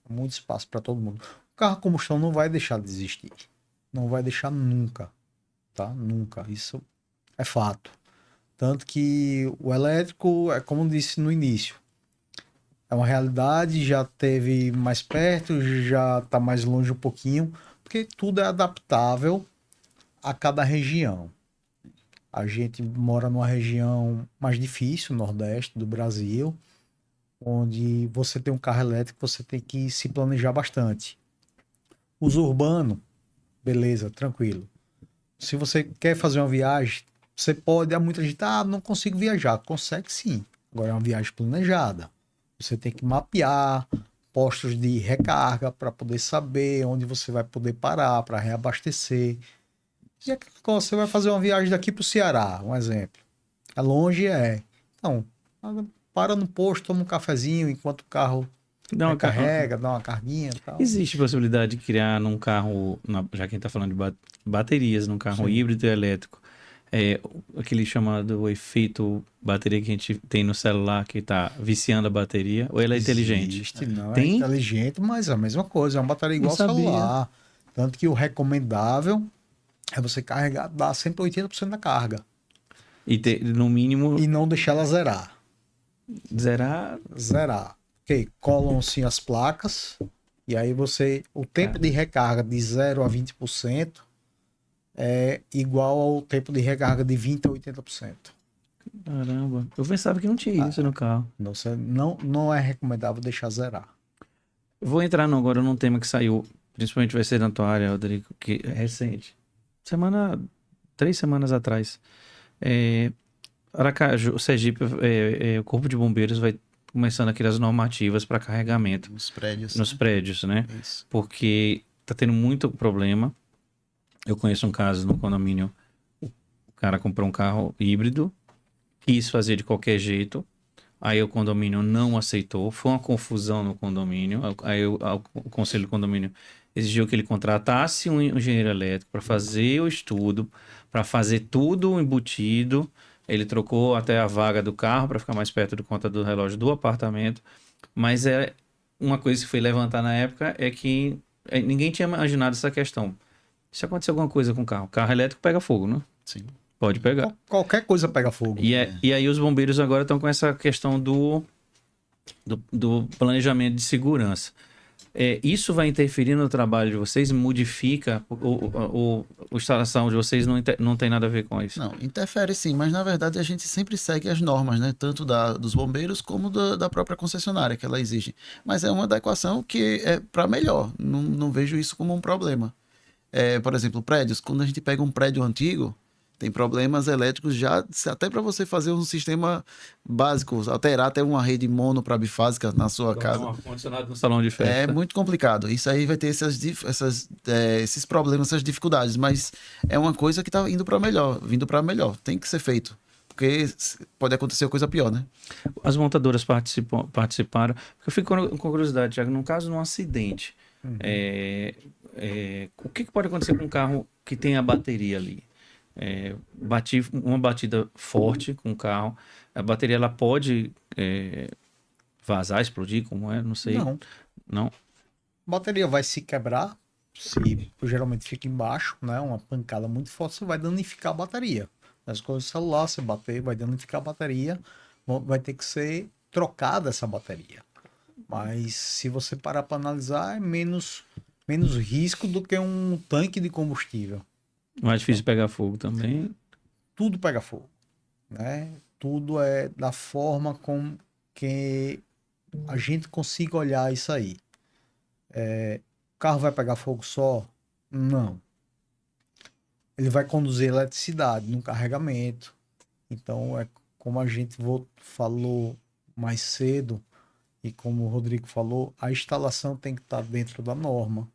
Há muito espaço para todo mundo. O carro a combustão não vai deixar de existir. Não vai deixar nunca. Tá? Nunca. Isso é fato. Tanto que o elétrico, é como eu disse no início, é uma realidade, já teve mais perto, já está mais longe um pouquinho, porque tudo é adaptável a cada região. A gente mora numa região mais difícil, nordeste do Brasil, onde você tem um carro elétrico, você tem que se planejar bastante. Os urbanos, beleza, tranquilo. Se você quer fazer uma viagem, você pode, há muita gente, não consigo viajar. Consegue sim. Agora é uma viagem planejada. Você tem que mapear postos de recarga para poder saber onde você vai poder parar para reabastecer. E aqui, você vai fazer uma viagem daqui para o Ceará, um exemplo. É longe, é. Então, para no posto, toma um cafezinho enquanto o carro recarrega, dá uma carguinha e tal. Existe possibilidade de criar num carro, já que a gente está falando de baterias, num carro híbrido e elétrico, aquele chamado efeito bateria que a gente tem no celular que está viciando a bateria, ou ela é inteligente? Existe, não Tem? é inteligente, mas é a mesma coisa, é uma bateria igual ao sabia. celular. Tanto que o recomendável é você carregar, dar sempre 80% da carga. E ter, no mínimo, E não deixar ela zerar. zerar. Zerar. Ok, colam-se as placas, e aí o tempo de recarga de 0 a 20% é igual ao tempo de recarga de 20 a 80%. Caramba, eu pensava que não tinha isso no carro. Não é recomendável deixar zerar. Eu vou entrar agora num tema que saiu, principalmente vai ser na tua área, Rodrigo, que é recente. 3 semanas atrás. Aracaju, Sergipe, o Corpo de Bombeiros vai começando a criar as normativas para carregamento Nos prédios. nos prédios, né? Isso. Porque tá tendo muito problema. Eu conheço um caso no condomínio, o cara comprou um carro híbrido, quis fazer de qualquer jeito, aí o condomínio não aceitou, foi uma confusão no condomínio, aí o conselho do condomínio exigiu que ele contratasse um engenheiro elétrico para fazer o estudo, para fazer tudo embutido. Ele trocou até a vaga do carro para ficar mais perto do conta do relógio do apartamento. Mas uma coisa que foi levantar na época é que ninguém tinha imaginado essa questão. Se acontecer alguma coisa com o carro elétrico pega fogo, né? Sim. Pode pegar. Qualquer coisa pega fogo. E aí os bombeiros agora estão com essa questão do planejamento de segurança. Isso vai interferir no trabalho de vocês? Modifica? A instalação de vocês não tem nada a ver com isso? Não, interfere sim, mas na verdade a gente sempre segue as normas, né? Tanto dos bombeiros como da própria concessionária que ela exige. Mas é uma adequação que é para melhor. Não vejo isso como um problema. Por exemplo, prédios. Quando a gente pega um prédio antigo, tem problemas elétricos já, até para você fazer um sistema básico, alterar até uma rede mono para bifásica na sua casa. Um ar-condicionado no salão de festa. É muito complicado. Isso aí vai ter esses problemas, essas dificuldades, mas é uma coisa que está vindo para melhor. Tem que ser feito, porque pode acontecer coisa pior, né? As montadoras participaram. Porque eu fico com curiosidade, Thiago, no caso de um acidente, o que pode acontecer com um carro que tem a bateria ali? Uma batida forte com o carro, A bateria ela pode vazar, explodir, como é? Não sei. Não. Não? A bateria vai se quebrar, se geralmente fica embaixo, né? Uma pancada muito forte, você vai danificar a bateria. As coisas do celular, você bater, vai danificar a bateria, vai ter que ser trocada essa bateria. Mas se você parar para analisar, é menos risco do que um tanque de combustível. Mais difícil de pegar fogo também. Tudo pega fogo, né? Tudo é da forma com que a gente consiga olhar isso aí. O carro vai pegar fogo só? Não. Ele vai conduzir eletricidade no carregamento. Então, é como a gente falou mais cedo e como o Rodrigo falou, a instalação tem que estar dentro da norma.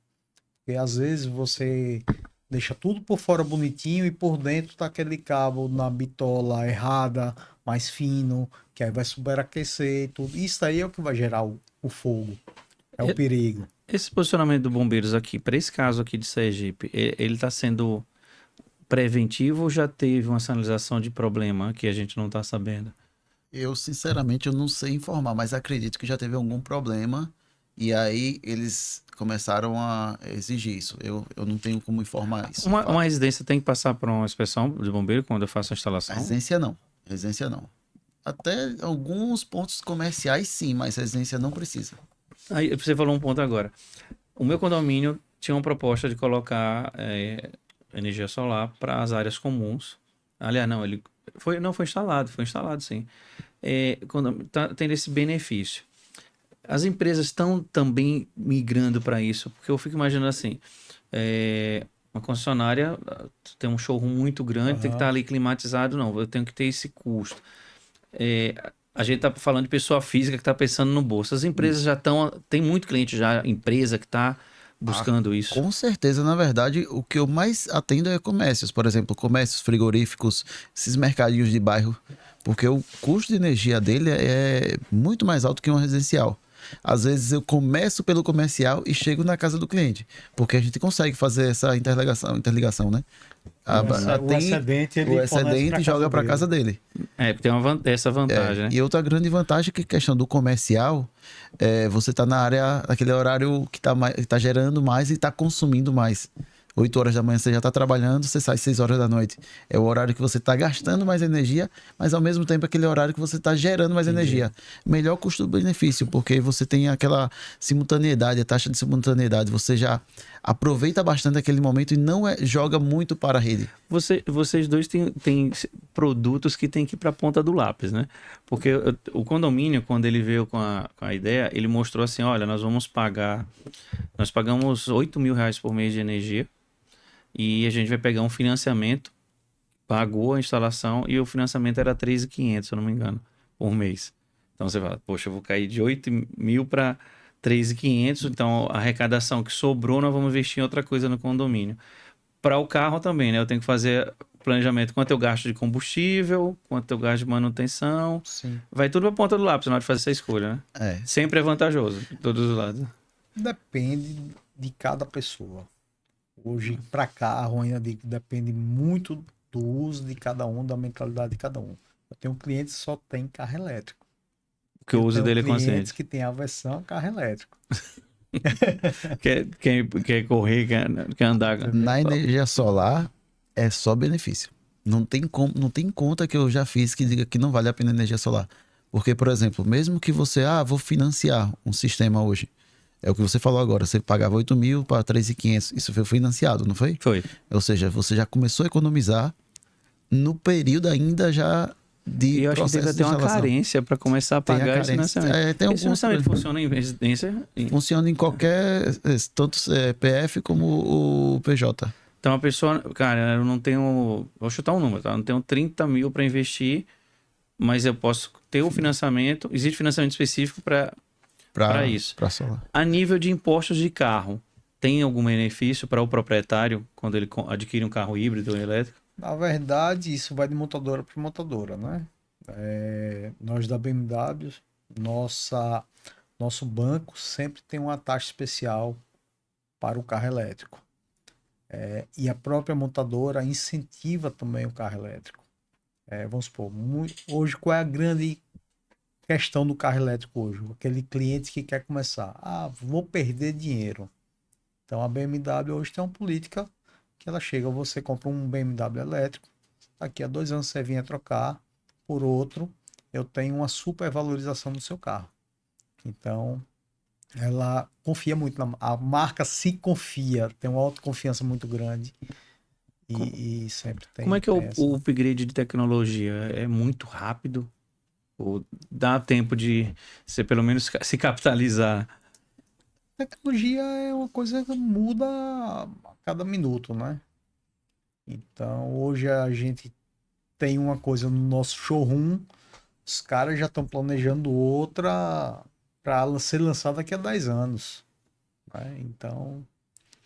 Porque às vezes você deixa tudo por fora bonitinho e por dentro tá aquele cabo na bitola errada, mais fino, que aí vai superaquecer e tudo. Isso aí é o que vai gerar o fogo. É o perigo. Esse posicionamento do Bombeiros aqui, para esse caso aqui de Sergipe, ele está sendo preventivo ou já teve uma sinalização de problema que a gente não está sabendo? Eu, sinceramente, eu não sei informar, mas acredito que já teve algum problema e aí eles começaram a exigir isso. Eu não tenho como informar isso. Uma residência tem que passar por uma inspeção de bombeiro quando eu faço a instalação? Residência não. Residência não. Até alguns pontos comerciais sim, mas residência não precisa. Aí você falou um ponto agora. O meu condomínio tinha uma proposta de colocar energia solar para as áreas comuns. Aliás, não, foi instalado sim. Tendo esse benefício. As empresas estão também migrando para isso, porque eu fico imaginando assim, uma concessionária tem um showroom muito grande, tem que estar ali climatizado, não, eu tenho que ter esse custo. A gente está falando de pessoa física que está pensando no bolso. As empresas já estão, tem muito cliente já, empresa que está buscando isso. Com certeza, na verdade, o que eu mais atendo é comércios, por exemplo, comércios frigoríficos, esses mercadinhos de bairro, porque o custo de energia dele é muito mais alto que um residencial. Às vezes eu começo pelo comercial e chego na casa do cliente, porque a gente consegue fazer essa interligação, né? O excedente ele joga para casa dele. Porque tem essa vantagem, né? E outra grande vantagem é que a questão do comercial, você está na área, naquele horário que tá gerando mais e está consumindo mais. 8 horas da manhã você já está trabalhando, você sai 6 horas da noite. É o horário que você está gastando mais energia, mas ao mesmo tempo aquele horário que você está gerando mais energia. Melhor custo-benefício, porque você tem aquela simultaneidade, a taxa de simultaneidade. Você já aproveita bastante aquele momento e não joga muito para a rede. Vocês dois têm produtos que tem que ir para a ponta do lápis, né? Porque o condomínio, quando ele veio com a ideia, ele mostrou assim, olha, nós pagamos R$8.000 por mês de energia e a gente vai pegar um financiamento, pagou a instalação e o financiamento era R$3.500, se eu não me engano, por mês. Então você fala, poxa, eu vou cair de 8.000 para 3.500, então a arrecadação que sobrou nós vamos investir em outra coisa no condomínio. Para o carro também, né? Eu tenho que fazer planejamento, quanto eu gasto de combustível, quanto eu gasto de manutenção. Sim. Vai tudo para a ponta do lápis na hora de fazer essa escolha, né? Sempre é vantajoso, de todos os lados. Depende de cada pessoa. Hoje, para carro, ainda depende muito do uso de cada um, da mentalidade de cada um. Eu tenho um cliente que só tem carro elétrico. Que o uso dele é consciente. Clientes que tem a versão carro elétrico. Quer correr, quer andar. Na energia solar, é só benefício. Não tem conta que eu já fiz que diga que não vale a pena energia solar. Porque, por exemplo, mesmo que você, vou financiar um sistema hoje. É o que você falou agora, você pagava 8.000 para 3.500. Isso foi financiado, não foi? Foi. Ou seja, você já começou a economizar no período ainda já de e eu acho que deve ter uma carência para começar a pagar esse financiamento. Esse financiamento funciona em residência? Funciona em qualquer, tanto PF como o PJ. Então a pessoa, cara, eu não tenho, vou chutar um número, tá? Eu não tenho 30.000 para investir, mas eu posso ter o financiamento, existe financiamento específico para isso. Pra solar. A nível de impostos de carro, tem algum benefício para o proprietário quando ele adquire um carro híbrido ou elétrico? Na verdade, isso vai de montadora para montadora, né? Nós da BMW, nosso banco sempre tem uma taxa especial para o carro elétrico. E a própria montadora incentiva também o carro elétrico. Vamos supor, hoje qual é a grande questão do carro elétrico hoje? Aquele cliente que quer começar. Vou perder dinheiro. Então a BMW hoje tem uma política que ela chega, você compra um BMW elétrico, daqui a 2 anos você vinha trocar por outro, eu tenho uma supervalorização do seu carro. Então ela confia muito, a marca se confia, tem uma autoconfiança muito grande e sempre tem. Como é que é tem essa. o upgrade de tecnologia? É muito rápido? Ou dá tempo de você pelo menos se capitalizar? Tecnologia é uma coisa que muda a cada minuto, né? Então, hoje a gente tem uma coisa no nosso showroom, os caras já estão planejando outra para ser lançada daqui a 10 anos, né? Então,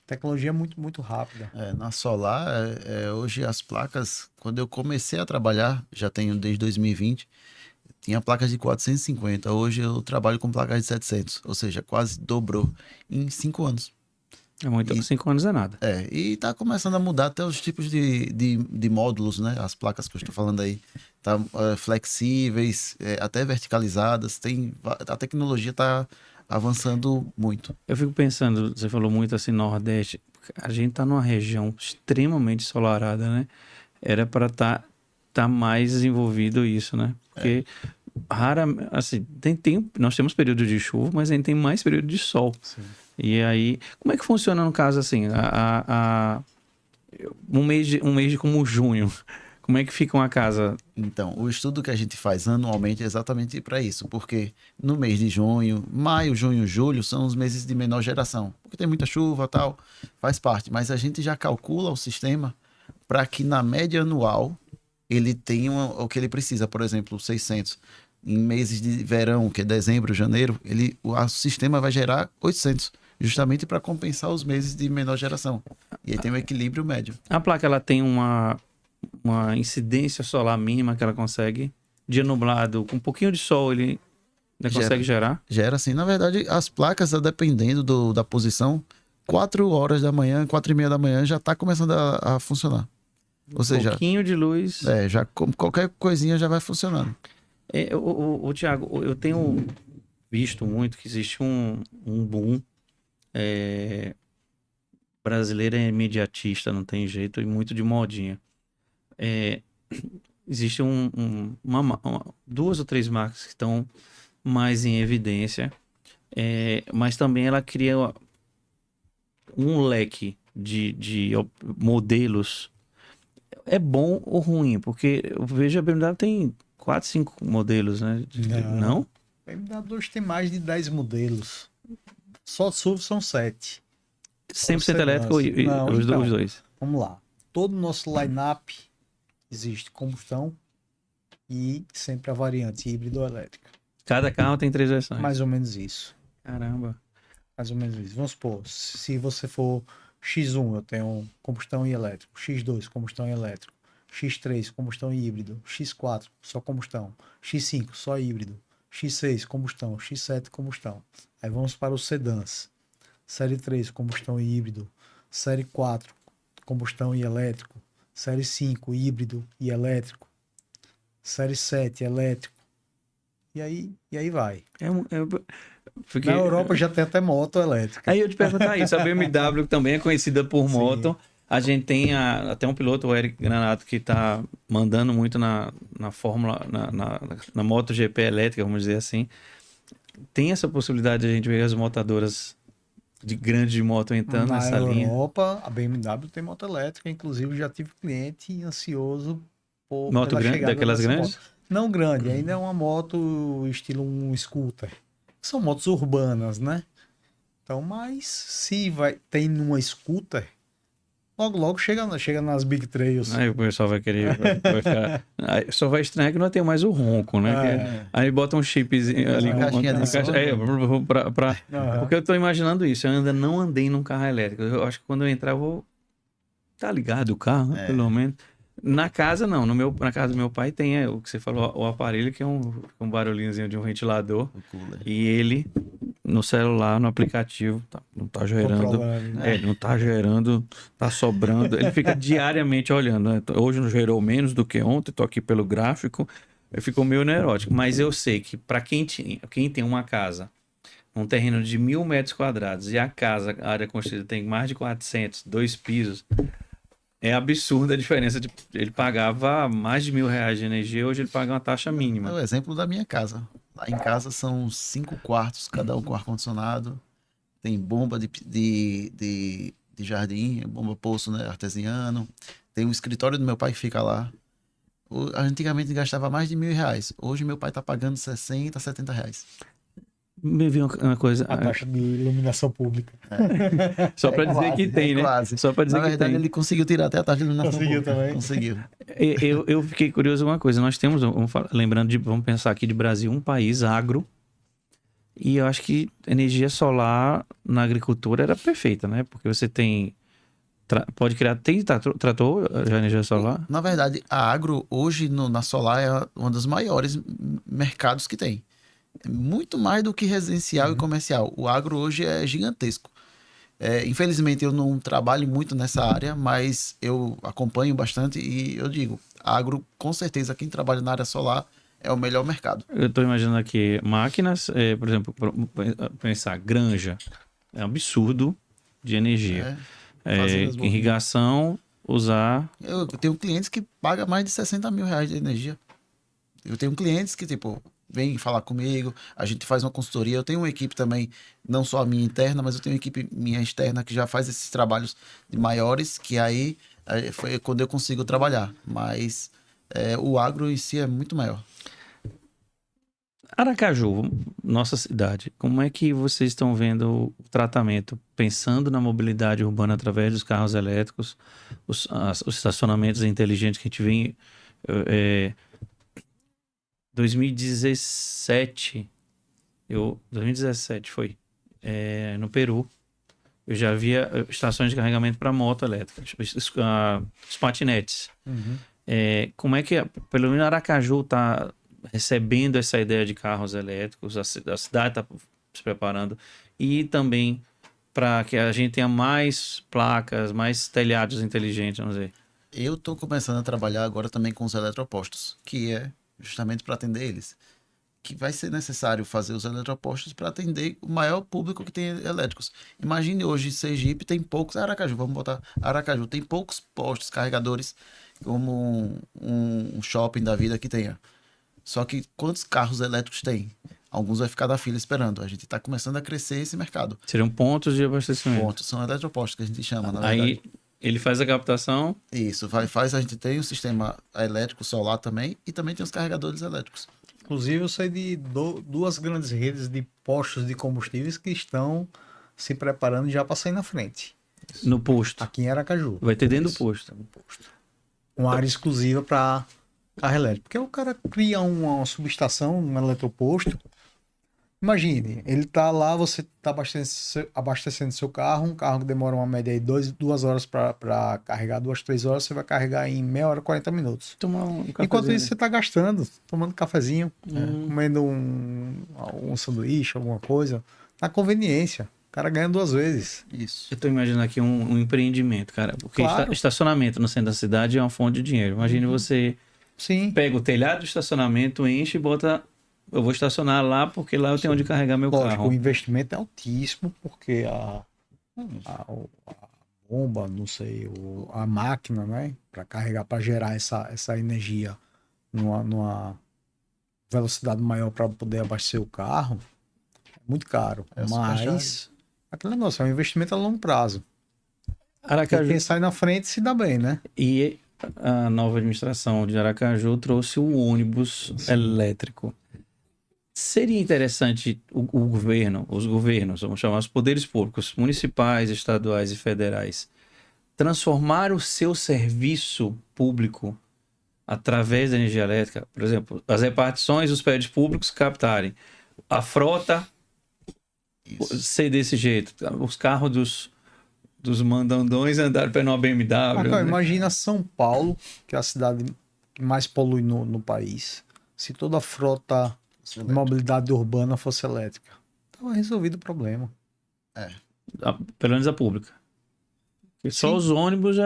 tecnologia é muito, muito rápida. Na Solar, hoje as placas, quando eu comecei a trabalhar, já tenho desde 2020, tinha placas de 450. Hoje eu trabalho com placas de 700, ou seja, quase dobrou em 5 anos. É muito, E- 5 anos é nada. E tá começando a mudar até os tipos de módulos, né? As placas que eu estou falando aí. Tá flexíveis, até verticalizadas. A tecnologia tá avançando muito. Eu fico pensando, você falou muito assim, Nordeste, a gente tá numa região extremamente ensolarada, né? Era para tá mais desenvolvido isso, né? Porque assim, nós temos período de chuva, mas a gente tem mais período de sol. Sim. E aí, como é que funciona no caso assim, um mês de como junho? Como é que fica uma casa? Então, o estudo que a gente faz anualmente é exatamente para isso, porque no mês de junho, maio, junho, julho são os meses de menor geração, porque tem muita chuva, tal, faz parte, mas a gente já calcula o sistema para que na média anual ele tenha o que ele precisa, por exemplo, 600. Em meses de verão, que é dezembro, janeiro, o sistema vai gerar 800, justamente para compensar os meses de menor geração. E aí tem um equilíbrio médio. A placa ela tem uma incidência solar mínima que ela consegue. Dia nublado, com um pouquinho de sol, ele ainda consegue gerar. Gera assim. Na verdade, as placas, dependendo da posição, 4 horas da manhã, 4:30 da manhã, já está começando a funcionar. Ou seja, Pouquinho de luz. qualquer coisinha já vai funcionando. Thiago, eu tenho visto muito que existe um boom. Brasileiro é imediatista, não tem jeito, e muito de modinha. Existe duas ou três marcas que estão mais em evidência, mas também ela cria um leque de modelos. É bom ou ruim? Porque eu vejo a BMW tem 4, 5 modelos, né? Não? A BMW hoje tem mais de 10 modelos. Só SUV são 7. 100% elétrico e Não, os então, dois. Vamos lá. Todo o nosso line-up existe combustão e sempre a variante híbrido ou elétrica. Cada carro tem 3 versões. Mais ou menos isso. Caramba. Mais ou menos isso. Vamos supor, se você for X1, eu tenho combustão e elétrico. X2, combustão e elétrico. X3, combustão e híbrido. X4, só combustão. X5, só híbrido. X6, combustão. X7, combustão. Aí vamos para os sedãs. Série 3, combustão e híbrido. Série 4, combustão e elétrico. Série 5, híbrido e elétrico. Série 7, elétrico. E aí vai. Na Europa já tem até moto elétrica. Aí eu te perguntar isso, a BMW também é conhecida por moto. A gente tem até um piloto, o Eric Granato, que está mandando muito na Fórmula, na MotoGP elétrica, vamos dizer assim. Tem essa possibilidade de a gente ver as montadoras de grande moto entrando nessa linha? Na Europa, a BMW tem moto elétrica. Inclusive, já tive cliente ansioso moto pela grande, chegada daquelas dessa grandes? moto. Não grande, ainda é uma moto estilo um scooter. São motos urbanas, né? Então, mas se tem numa scooter, logo chega nas Big Trails. Aí o pessoal vai querer. Vai ficar, aí só vai estranhar que não tem mais o ronco, né? Aí bota um chipzinho ali. Caixinha de som. Porque eu tô imaginando isso. Eu ainda não andei num carro elétrico. Eu acho que quando eu entrar, eu vou. Tá ligado o carro, né? Pelo menos. Na casa, não. Na casa do meu pai tem o que você falou, o aparelho, que é um barulhinhozinho de um ventilador. E ele, no celular, no aplicativo, tá, tá gerando. Controlando, né? Não tá gerando, tá sobrando. Ele fica diariamente olhando, né? Hoje não gerou menos do que ontem, tô aqui pelo gráfico. Eu fico meio neurótico. Mas eu sei que para quem tem uma casa, um terreno de 1.000 metros quadrados, e a casa, a área construída tem mais de 400, 2 pisos, é absurda a diferença. Ele pagava mais de R$ 1.000 de energia, hoje ele paga uma taxa É mínima. o exemplo da minha casa. Lá em casa são 5 quartos, cada um com ar-condicionado. Tem bomba de jardim, bomba poço, né, artesiano. Tem um escritório do meu pai que fica lá. Antigamente gastava mais de R$ 1.000. Hoje meu pai tá pagando 60, R$ 70. Me viu uma coisa, A taxa de iluminação pública. só para dizer que tem, né? Quase. Só para dizer Na que verdade, tem. ele conseguiu tirar até a taxa de iluminação Conseguiu pública. também? Conseguiu. Eu fiquei curioso uma coisa. Nós temos, lembrando vamos pensar aqui de Brasil, um país agro, e eu acho que energia solar na agricultura era perfeita, né? Porque você tem, pode criar, tem trator já energia solar? Na verdade, a agro hoje na solar é um dos maiores mercados que tem. É muito mais do que residencial e comercial. O agro hoje é gigantesco. Infelizmente eu não trabalho muito nessa área, mas eu acompanho bastante e eu digo, agro, com certeza, quem trabalha na área solar é o melhor mercado. Eu estou imaginando aqui máquinas, por exemplo, pensar granja, é um absurdo de energia. Fazendas bovinas. Irrigação, usar. Eu tenho clientes que pagam mais de R$ 60.000 de energia. Eu tenho clientes que, tipo, vêm falar comigo, a gente faz uma consultoria. Eu tenho uma equipe também, não só a minha interna, mas eu tenho uma equipe minha externa que já faz esses trabalhos de maiores, que aí foi quando eu consigo trabalhar. Mas o agro em si é muito maior. Aracaju, nossa cidade, como é que vocês estão vendo o tratamento, pensando na mobilidade urbana através dos carros elétricos, os estacionamentos inteligentes que a gente vê? 2017, 2017 foi, no Peru, eu já via estações de carregamento para moto elétrica, os patinetes. Uhum. Como é que, pelo menos Aracaju está recebendo essa ideia de carros elétricos, a cidade está se preparando, e também para que a gente tenha mais placas, mais telhados inteligentes, vamos dizer. Eu estou começando a trabalhar agora também com os eletropostos, que é justamente para atender eles. Que vai ser necessário fazer os eletropostos para atender o maior público que tem elétricos. Imagine hoje Sergipe tem poucos, Aracaju, vamos botar Aracaju, tem poucos postos carregadores como um shopping da vida que tenha. Só que quantos carros elétricos tem? Alguns vai ficar da fila esperando. A gente está começando a crescer esse mercado. Seriam pontos de abastecimento. Pontos, são eletropostos que a gente chama, na Aí verdade. ele faz a captação. Isso, faz, a gente tem um sistema elétrico solar também e também tem os carregadores elétricos. Inclusive, eu sei de duas grandes redes de postos de combustíveis que estão se preparando já para sair na frente. No posto. Aqui em Aracaju. Vai ter dentro do posto. Uma área exclusiva para carro elétrico. Porque o cara cria uma subestação, um eletroposto. Imagine, ele tá lá, você tá abastecendo seu carro, um carro que demora uma média de 2 horas para carregar, 2, 3 horas, você vai carregar em meia hora, 40 minutos. Tomar um Enquanto isso, você tá gastando, tomando cafezinho, Hum. comendo um sanduíche, alguma coisa, na conveniência. O cara ganha 2 vezes. Isso. Eu tô imaginando aqui um empreendimento, cara. Porque Claro. estacionamento no centro da cidade é uma fonte de dinheiro. Imagine você Sim. pega o telhado do estacionamento, enche e bota. Eu vou estacionar lá porque lá eu tenho onde carregar meu Lógico, carro. o investimento é altíssimo, porque a bomba, não sei, a máquina, né, para carregar, para gerar essa energia numa velocidade maior para poder abastecer o carro, é muito caro. É super Mas aquele negócio é um investimento a longo prazo. E Aracaju. quem sai na frente se dá bem, né? E a nova administração de Aracaju trouxe o ônibus elétrico. Seria interessante o governo, os governos, vamos chamar os poderes públicos, municipais, estaduais e federais, transformar o seu serviço público através da energia elétrica, por exemplo, as repartições dos prédios públicos captarem, a frota Isso. ser desse jeito, os carros dos mandandões andarem para uma BMW. Marcão, né? imagina São Paulo, que é a cidade que mais polui no país, se toda a frota de mobilidade urbana fosse elétrica. Estava resolvido o problema. Pelo menos a pública. Porque só Sim. os ônibus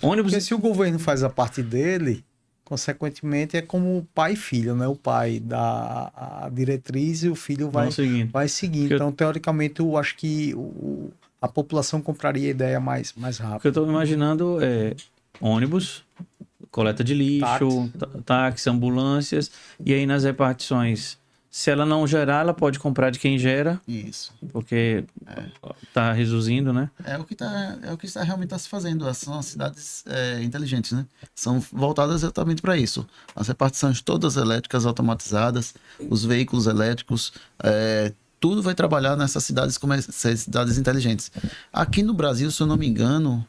ônibus. Porque se o governo faz a parte dele, consequentemente é como pai e filho, né? O pai dá a diretriz e o filho Vão seguindo. vai seguir. Porque eu- Então, teoricamente, eu acho que a população compraria a ideia mais O que eu rápido. tô imaginando é ônibus, coleta de lixo, táxi, ambulâncias, e aí nas repartições, se ela não gerar, ela pode comprar de quem gera, Isso. porque tá reduzindo, né? É o que está realmente está se fazendo. São as cidades inteligentes, né? São voltadas exatamente para isso. As repartições todas elétricas automatizadas, os veículos elétricos, tudo vai trabalhar nessas cidades como essas cidades inteligentes. Aqui no Brasil, se eu não me engano,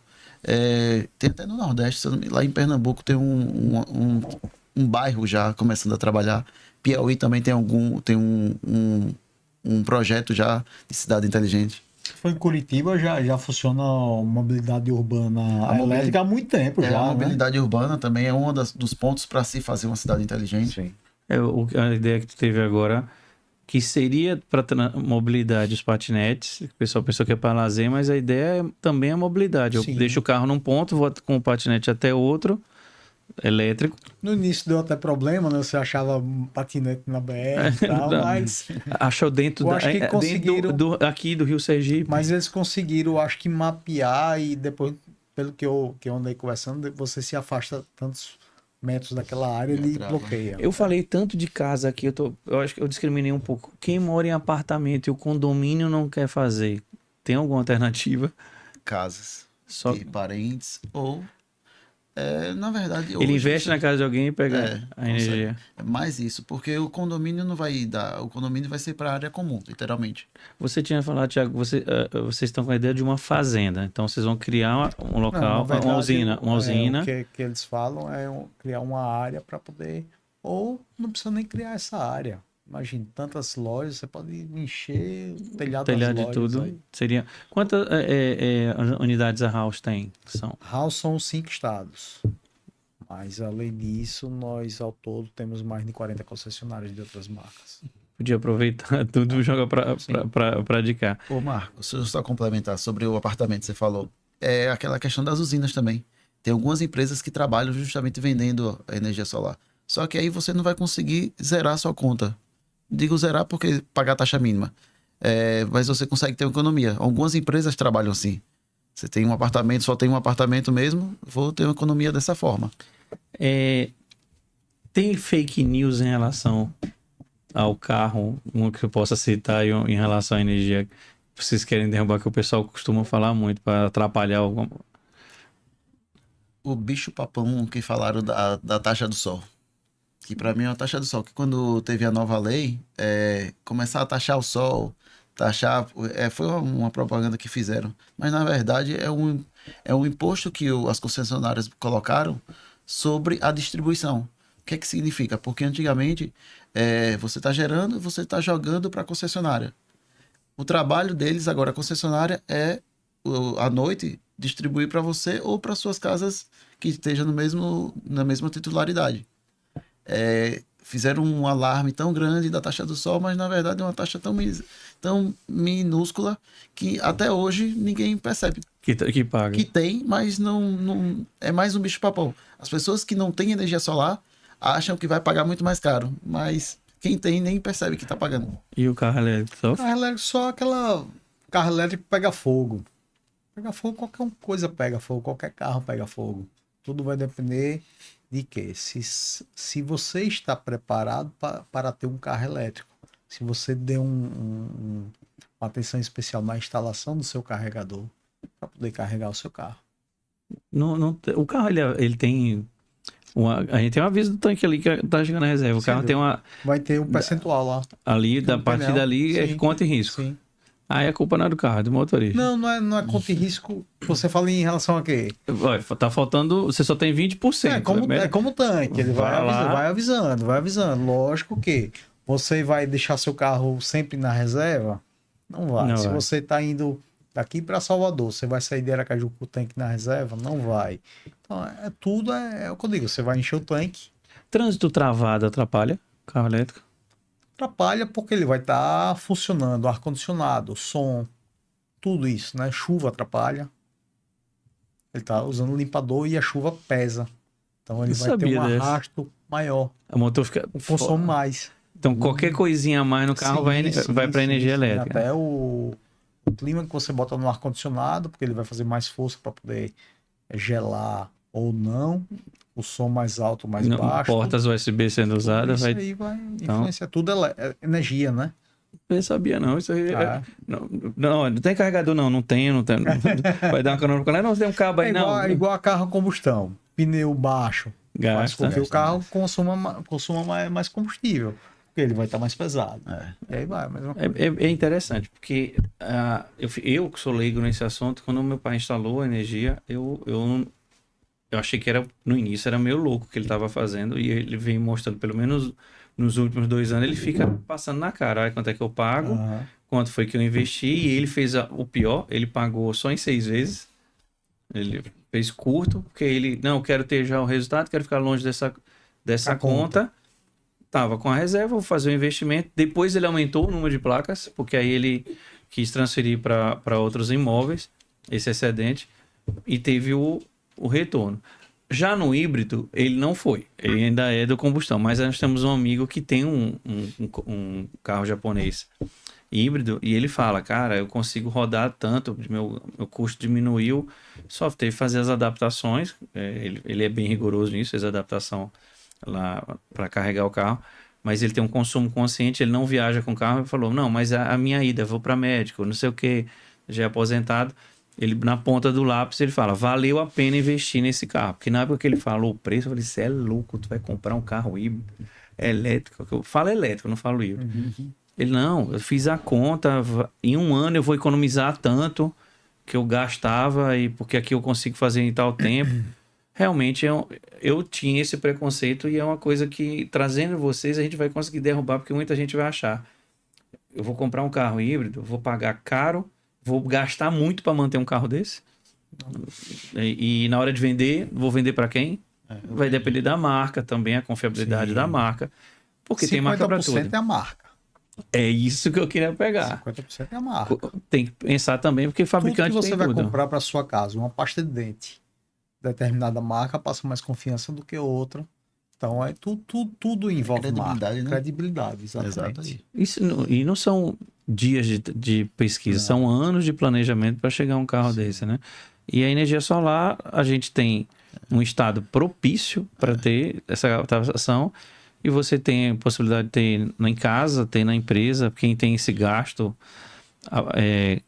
tem até no Nordeste, lá em Pernambuco tem um bairro já começando a trabalhar. Piauí também tem um projeto já de cidade inteligente. Foi em Curitiba, já funciona a mobilidade urbana A elétrica há muito tempo já, A né? mobilidade urbana também é um dos pontos para se fazer uma cidade inteligente. Sim. A ideia que tu teve agora, que seria para mobilidade os patinetes, o pessoal pensou que é para lazer, mas a ideia também é mobilidade. Eu Sim. deixo o carro num ponto, vou com o patinete até outro, elétrico. No início deu até problema, né? Você achava um patinete na BR e tal, Não. mas Achou dentro, Eu acho que dentro conseguiram- aqui do Rio Sergipe. Mas eles conseguiram, acho que, mapear e depois, pelo que eu andei conversando, você se afasta tantos metros daquela área, ele trava. bloqueia. Eu falei tanto de casa aqui, eu acho que eu discriminei um pouco. Quem mora em apartamento e o condomínio não quer fazer, tem alguma alternativa? Casas Só de parentes ou, na verdade, ele hoje investe na casa de alguém e pega a consegue. energia. É mais isso, porque o condomínio não vai dar, o condomínio vai ser para a área comum, literalmente. Você tinha falado, Thiago, vocês estão com a ideia de uma fazenda. Então vocês vão criar um Não, local, na verdade, uma usina. O que eles falam é criar uma área para poder. Ou não precisa nem criar essa área. Imagine, tantas lojas, você pode encher o telhado Telhado das de lojas. tudo. Aí. Seria. Quantas unidades a House tem? São. House são 5 estados. Mas além disso, nós ao todo temos mais de 40 concessionárias de outras marcas. Podia aproveitar tudo e jogar para de cá. Ô, Marco, se eu só complementar sobre o apartamento que você falou, é aquela questão das usinas também. Tem algumas empresas que trabalham justamente vendendo a energia solar. Só que aí você não vai conseguir zerar a sua conta. Digo zerar porque pagar a taxa mínima. Mas você consegue ter uma economia. Algumas empresas trabalham assim. Você tem um apartamento, só tem um apartamento mesmo, vou ter uma economia dessa forma. Tem fake news em relação ao carro, um que eu possa citar em relação à energia que vocês querem derrubar, que o pessoal costuma falar muito para atrapalhar alguma. O bicho papão que falaram da taxa do sol. Que para mim é uma taxa do sol. Que quando teve a nova lei, começar a taxar o sol, foi uma propaganda que fizeram. Mas na verdade é um imposto que as concessionárias colocaram sobre a distribuição. O que é que significa? Porque antigamente você está gerando, você está jogando para a concessionária. O trabalho deles agora, a concessionária, à noite distribuir para você ou para suas casas que estejam na mesma titularidade. Fizeram um alarme tão grande da taxa do sol, mas na verdade é uma taxa tão minúscula que até hoje ninguém percebe. Que paga. Que tem, mas não é mais um bicho-papão. As pessoas que não têm energia solar acham que vai pagar muito mais caro, mas quem tem nem percebe que está pagando. E o carro elétrico sofre? Carro elétrico só aquela. Carro elétrico pega fogo. Pega fogo, qualquer coisa pega fogo, qualquer carro pega fogo. Tudo vai depender de quê? Se você está preparado para ter um carro elétrico, se você der uma atenção especial na instalação do seu carregador para poder carregar o seu carro. O carro ele tem. A gente tem um aviso do tanque ali que tá chegando na reserva. O carro tem uma. Vai ter um percentual lá. Ali, da parte painel. dali, Sim. é conta em risco. Sim. Aí a culpa não é do carro, é do motorista. Não é conta e risco. Você fala em relação a quê? Olha, tá faltando. Você só tem 20%. É como tanque. Ele vai avisando. Lógico que você vai deixar seu carro sempre na reserva? Não vai. Se você está indo daqui para Salvador, você vai sair de Aracaju com o tanque na reserva? Não vai. Então, tudo é o que eu digo. Você vai encher o tanque. Trânsito travado atrapalha carro elétrico? Atrapalha porque ele vai estar funcionando, ar-condicionado, som. tudo isso, né? Chuva atrapalha. Ele tá usando limpador e a chuva pesa. Então ele Eu vai ter sabia um dessa. arrasto maior. O motor fica. Consome mais. Então, qualquer coisinha a mais no carro vai para energia elétrica. Até o clima que você bota no ar-condicionado, porque ele vai fazer mais força para poder gelar ou não. O som mais alto, mais baixo. Portas USB sendo usadas. Isso aí vai influenciar. Tudo é energia, né? Eu sabia, não. Isso aí Não, não tem carregador, não tem. Vai dar uma canônica. Não tem um cabo aí, não. É igual a carro a combustão. Pneu baixo. Faz com que o carro consuma mais combustível. Porque ele vai estar mais pesado. E aí vai, mas é interessante, porque eu que sou leigo nesse assunto, quando meu pai instalou a energia, eu achei que no início era meio louco o que ele estava fazendo, e ele vem mostrando, pelo menos nos últimos 2 anos, ele fica passando na cara, olha quanto é que eu pago, quanto foi que eu investi, e ele fez o pior, ele pagou só em 6 vezes, ele fez curto, porque ele, não, eu quero ter já o resultado, quero ficar longe dessa conta. Tava com a reserva, vou fazer o investimento. Depois ele aumentou o número de placas, porque aí ele quis transferir para outros imóveis, esse excedente, e teve o retorno. Já no híbrido, ele não foi. Ele ainda é do combustão, mas nós temos um amigo que tem um carro japonês híbrido, e ele fala, cara, eu consigo rodar tanto, meu custo diminuiu, só teve que fazer as adaptações, ele é bem rigoroso nisso, fez a adaptação lá para carregar o carro, mas ele tem um consumo consciente, ele não viaja com o carro, ele falou, não, mas a minha ida, eu vou para médico, não sei o que, já é aposentado, ele na ponta do lápis, ele fala, valeu a pena investir nesse carro, porque na época que ele falou o preço, eu falei, você é louco, tu vai comprar um carro híbrido, elétrico, eu falo elétrico, eu não falo híbrido. Ele, não, eu fiz a conta, em 1 ano eu vou economizar tanto que eu gastava, e porque aqui eu consigo fazer em tal tempo. Realmente eu tinha esse preconceito, e é uma coisa que, trazendo vocês, a gente vai conseguir derrubar, porque muita gente vai achar, eu vou comprar um carro híbrido, vou pagar caro, vou gastar muito para manter um carro desse, e na hora de vender, vou vender para quem? Vai depender da marca também, a confiabilidade da marca, porque tem marca para tudo. 50% é a marca. É isso que eu queria pegar. 50% é a marca. Tem que pensar também, porque fabricante tudo que você tem vai tudo. comprar para sua casa, uma pasta de dente, determinada marca passa mais confiança do que outra. Então tudo envolve credibilidade, marca. né? Credibilidade, exatamente. Exato aí. Isso e não são dias de pesquisa, são anos de planejamento para chegar a um carro desse, né? E a energia solar, a gente tem um estado propício para ter essa adaptação, e você tem a possibilidade de ter em casa, ter na empresa, quem tem esse gasto.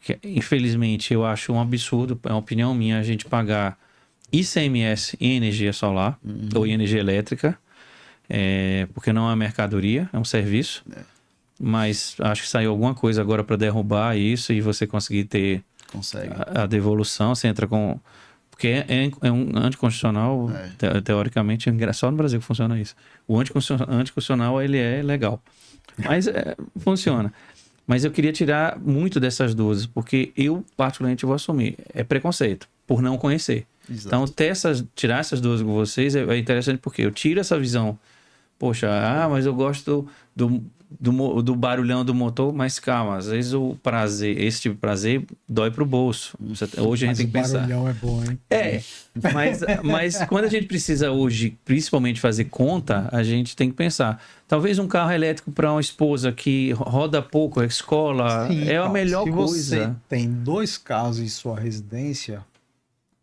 Que, infelizmente, eu acho um absurdo, é uma opinião minha, a gente pagar ICMS em energia solar ou em energia elétrica, porque não é uma mercadoria, é um serviço. Mas acho que saiu alguma coisa agora para derrubar isso e você conseguir ter a devolução. Você entra com... Porque é um anticonstitucional, teoricamente, só no Brasil que funciona isso. O anticonstitucional, ele é legal. Mas funciona. Mas eu queria tirar muito dessas dúvidas, porque eu, particularmente, vou assumir. É preconceito, por não conhecer. Exato. Então, tirar essas dúvidas com vocês é interessante, porque eu tiro essa visão. Poxa, mas eu gosto do barulhão do motor, mas calma, às vezes esse tipo de prazer dói pro bolso. Hoje a gente tem que pensar. O barulhão é bom, hein? Mas quando a gente precisa hoje, principalmente fazer conta, a gente tem que pensar. Talvez um carro elétrico para uma esposa que roda pouco, escola, a melhor coisa. Se você tem 2 carros em sua residência,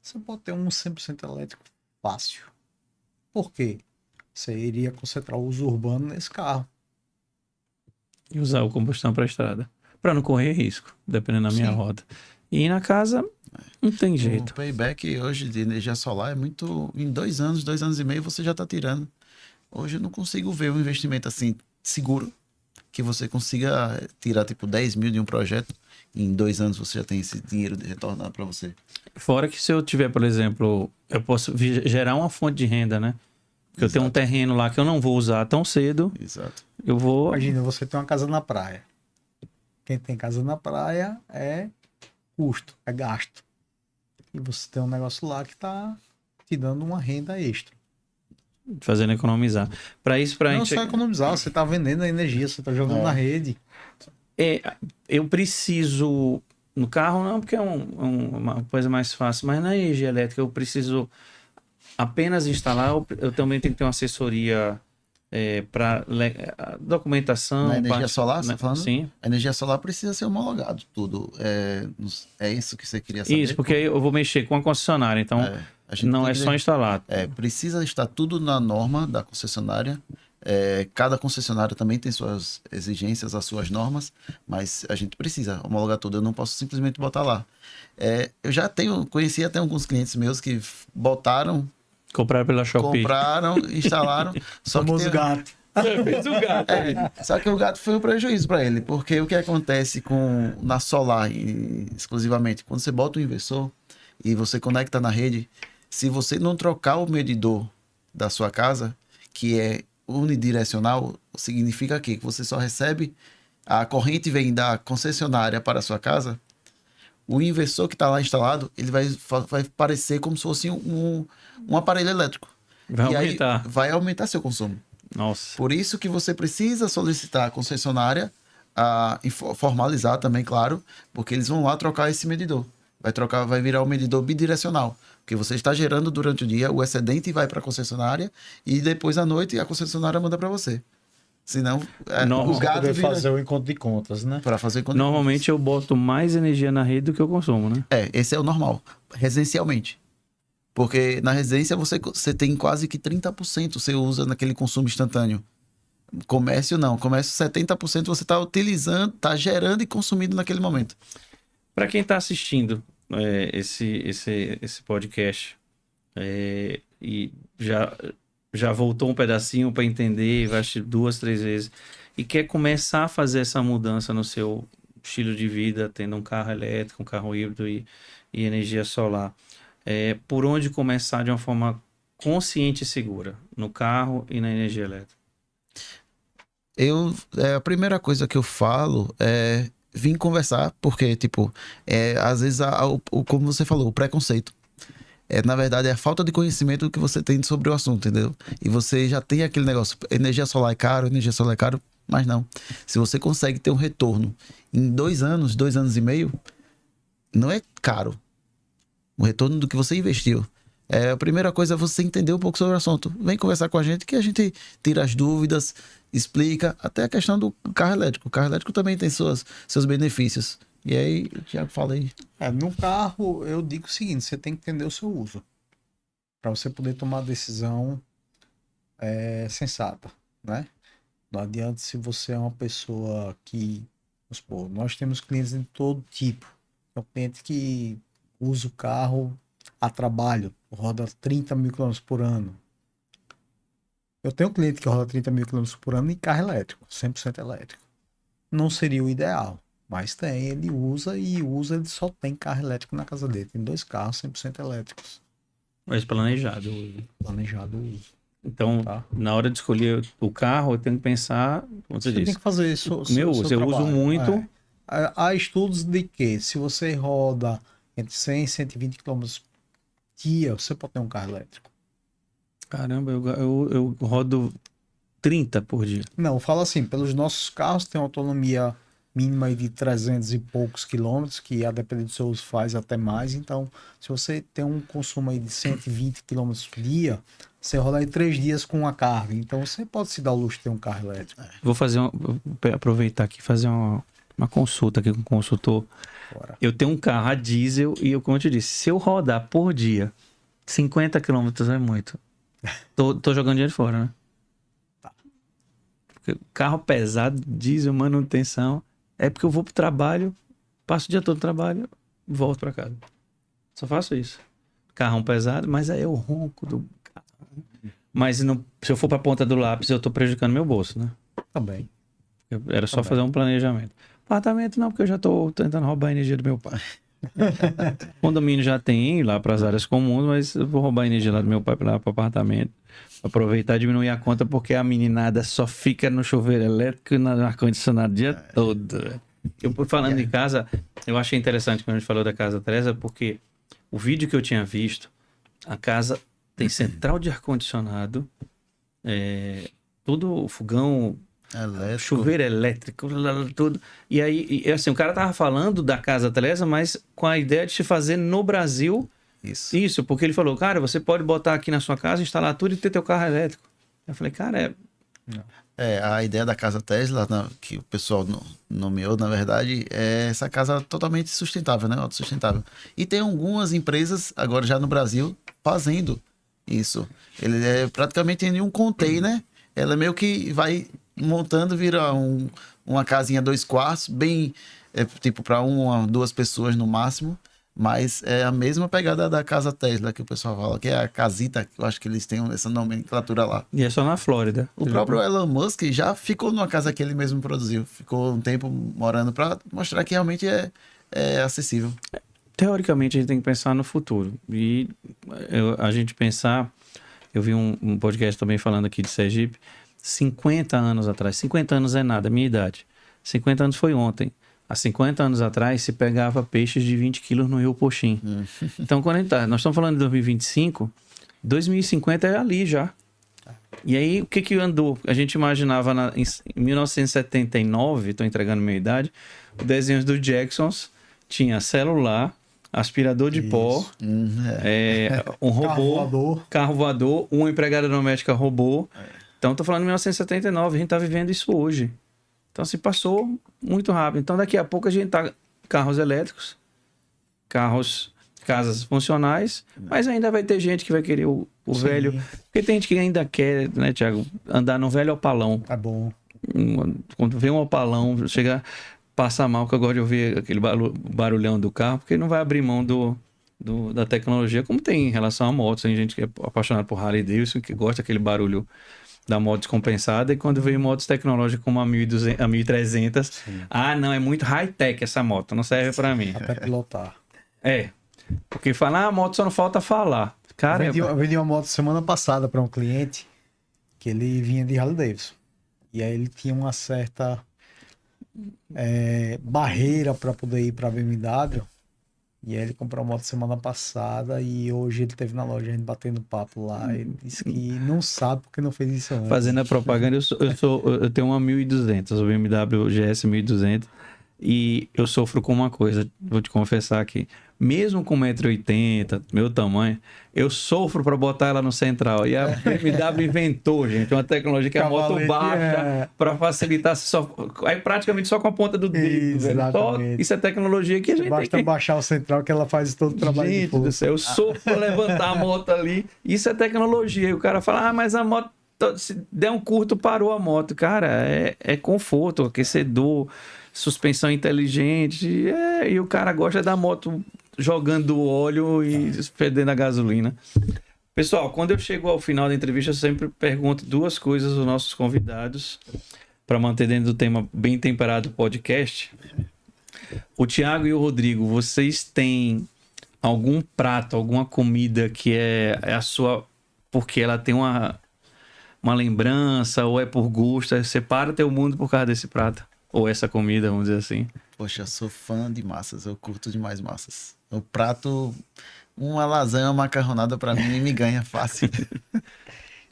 você pode ter um 100% elétrico fácil. Por quê? Você iria concentrar o uso urbano nesse carro. E usar o combustão para a estrada. Para não correr risco, dependendo da minha roda. E na casa, não tem jeito. O payback hoje de energia solar é muito... Em 2 anos, 2 anos e meio, você já está tirando. Hoje eu não consigo ver um investimento assim, seguro, que você consiga tirar tipo 10 mil de um projeto. E em 2 anos você já tem esse dinheiro de retornar para você. Fora que se eu tiver, por exemplo, eu posso gerar uma fonte de renda, né? Porque eu tenho um terreno lá que eu não vou usar tão cedo. Exato. Eu vou... Imagina, você tem uma casa na praia. Quem tem casa na praia é custo, é gasto. E você tem um negócio lá que está te dando uma renda extra. Fazendo economizar. Para isso, não só economizar, você está vendendo a energia, você está jogando na rede. Eu preciso No carro não, porque é uma coisa mais fácil, mas na energia elétrica eu preciso apenas instalar, eu também tenho que ter uma assessoria para documentação. Na energia solar, você né? tá falando? Sim. A energia solar precisa ser homologado tudo. É isso que você queria saber? Isso, porque aí eu vou mexer com a concessionária, então A gente não tem é que só instalar. precisa estar tudo na norma da concessionária. Cada concessionária também tem suas exigências, as suas normas, mas a gente precisa homologar tudo. Eu não posso simplesmente botar lá. Eu já conheci até alguns clientes meus que botaram, Compraram pela Shopee. compraram, instalaram. Só que Famoso gato. Fez o gato. Só que o gato foi um prejuízo para ele, porque o que acontece na solar exclusivamente, quando você bota o inversor e você conecta na rede, se você não trocar o medidor da sua casa, que é unidirecional, significa que você só recebe a corrente vem da concessionária para a sua casa, o inversor que está lá instalado, ele vai parecer como se fosse um aparelho elétrico. Vai e aumentar. aí vai aumentar seu consumo. Nossa. Por isso que você precisa solicitar a concessionária e formalizar também, claro, porque eles vão lá trocar esse medidor. Vai virar um medidor bidirecional, porque você está gerando durante o dia, o excedente vai para a concessionária e depois à noite a concessionária manda para você. Senão, o gato Poder vira... fazer o encontro de contas, né? Para fazer conta. Normalmente eu boto mais energia na rede do que eu consumo, né? Esse é o normal, residencialmente. Porque na residência você tem quase que 30% você usa naquele consumo instantâneo. Comércio não. Comércio 70% você está utilizando, está gerando e consumindo naquele momento. Para quem está assistindo esse podcast e já voltou um pedacinho para entender, vai assistir 2, 3 vezes e quer começar a fazer essa mudança no seu estilo de vida, tendo um carro elétrico, um carro híbrido e energia solar, por onde começar de uma forma consciente e segura, no carro e na energia elétrica? A primeira coisa que eu falo é vir conversar, porque, tipo, às vezes, como você falou, o preconceito. Na verdade, é a falta de conhecimento que você tem sobre o assunto, entendeu? E você já tem aquele negócio, energia solar é caro, mas não. Se você consegue ter um retorno em 2 anos, 2 anos e meio, não é caro. O retorno do que você investiu. A primeira coisa é você entender um pouco sobre o assunto. Vem conversar com a gente que a gente tira as dúvidas, explica até a questão do carro elétrico. O carro elétrico também tem seus benefícios. E aí, o Thiago fala aí. No carro, eu digo o seguinte, você tem que entender o seu uso. Para você poder tomar a decisão sensata, né? Não adianta se você é uma pessoa que... Vamos supor, nós temos clientes de todo tipo. É um cliente que usa o carro a trabalho, roda 30 mil km por ano. Eu tenho um cliente que roda 30 mil km por ano em carro elétrico, 100% elétrico. Não seria o ideal, mas ele ele só tem carro elétrico na casa dele. Tem 2 carros 100% elétricos. Mas planejado. Planejado o uso. Então, na hora de escolher o carro, eu tenho que pensar, como você disse. Tem que fazer isso. Eu uso muito. Há estudos de que se você roda entre 100 e 120 km dia, você pode ter um carro elétrico. Caramba, eu rodo 30 por dia. Não, fala assim, pelos nossos carros tem uma autonomia mínima de 300 e poucos quilômetros, que a depender do seu uso faz até mais. Então, se você tem um consumo aí de 120 quilômetros por dia, você roda aí 3 dias com uma carga. Então, você pode se dar o luxo de ter um carro elétrico. Vou aproveitar aqui e fazer uma consulta aqui com o consultor. Bora. Eu tenho um carro a diesel e, como eu te disse, se eu rodar por dia 50 quilômetros é muito. Tô jogando dinheiro fora, né? Tá. Porque carro pesado, diesel, manutenção, é porque eu vou pro trabalho, passo o dia todo no trabalho, volto pra casa. Só faço isso. Carrão pesado, mas aí eu ronco do carro. Mas se eu for pra ponta do lápis, eu tô prejudicando meu bolso, né? Também. Era só fazer um planejamento. Apartamento não, porque eu já tô tentando roubar a energia do meu pai. Condomínio já tem lá para as áreas comuns, mas eu vou roubar a energia lá do meu pai para o apartamento. Aproveitar e diminuir a conta, porque a meninada só fica no chuveiro elétrico e no ar-condicionado o dia todo. Eu, falando em casa, eu achei interessante quando a gente falou da casa Teresa, porque o vídeo que eu tinha visto, a casa tem central de ar-condicionado, tudo o fogão Elétrico. chuveiro elétrico, tudo. E aí, assim, o cara tava falando da casa Tesla, mas com a ideia de se fazer no Brasil isso, porque ele falou, cara, você pode botar aqui na sua casa, instalar tudo e ter teu carro elétrico. Eu falei, cara, A ideia da casa Tesla, que o pessoal nomeou, na verdade, é essa casa totalmente sustentável, né? Autossustentável. E tem algumas empresas, agora já no Brasil, fazendo isso. Ele é praticamente em um container, ela meio que vai montando, vira uma casinha 2 quartos, bem, tipo, para 1 ou 2 pessoas no máximo. Mas é a mesma pegada da casa Tesla que o pessoal fala, que é a casita, que eu acho que eles têm essa nomenclatura lá. e é só na Flórida. O próprio Elon Musk já ficou numa casa que ele mesmo produziu. Ficou um tempo morando para mostrar que realmente é acessível. Teoricamente, a gente tem que pensar no futuro. E a gente pensar... Eu vi um podcast também falando aqui de Sergipe. 50 anos atrás. 50 anos é nada, minha idade. 50 anos foi ontem. Há 50 anos atrás, se pegava peixes de 20 quilos no Rio Poxim. Então, quando nós estamos falando de 2025, 2050 é ali já. E aí, o que andou? A gente imaginava em 1979, estou entregando minha idade, os desenhos do Jacksons, tinha celular, aspirador de pó, um robô, carro voador, uma empregada doméstica robô. Então, estou falando de 1979, a gente está vivendo isso hoje. Então, se passou muito rápido. Então, daqui a pouco a gente tá carros elétricos, casas funcionais, mas ainda vai ter gente que vai querer o velho. Porque tem gente que ainda quer, né, Thiago, andar no velho opalão. É bom. Quando vê um opalão, chega, passa mal, que eu gosto de ouvir aquele barulhão do carro, porque não vai abrir mão da tecnologia, como tem em relação a motos. Tem gente que é apaixonada por Harley Davidson, que gosta daquele barulho da moto descompensada, e quando veio motos tecnológicas como a 1200, a 1300, não, é muito high-tech essa moto, não serve pra mim. Até pilotar. Porque falar, a moto só não falta falar. Cara, eu vendi uma moto semana passada para um cliente que ele vinha de Harley Davidson. E aí ele tinha uma certa barreira para poder ir para a BMW. E aí ele comprou a moto semana passada e hoje ele esteve na loja, a gente batendo papo lá. Ele disse que não sabe porque não fez isso antes. Fazendo a propaganda, eu tenho uma 1200, o BMW GS 1200, e eu sofro com uma coisa, vou te confessar aqui. Mesmo com 1,80 m, meu tamanho, eu sofro para botar ela no central. E a BMW inventou, gente, uma tecnologia que a moto baixa para facilitar. Aí praticamente só com a ponta do dedo. Isso é tecnologia que a gente basta baixar o central que ela faz todo o trabalho. Gente do céu, eu sofro para levantar a moto ali. Isso é tecnologia. E o cara fala, mas a moto, se der um curto, parou a moto. Cara, é conforto, aquecedor, suspensão inteligente. E o cara gosta da moto jogando óleo e fedendo a gasolina. Pessoal, quando eu chego ao final da entrevista, eu sempre pergunto 2 coisas aos nossos convidados para manter dentro do tema bem temperado podcast. O Thiago e o Rodrigo, vocês têm algum prato, alguma comida que é a sua... porque ela tem uma lembrança ou é por gosto? Você para teu mundo por causa desse prato? Ou essa comida, vamos dizer assim? Poxa, eu sou fã de massas, eu curto demais massas. O prato, uma lasanha, uma macarronada pra mim me ganha fácil.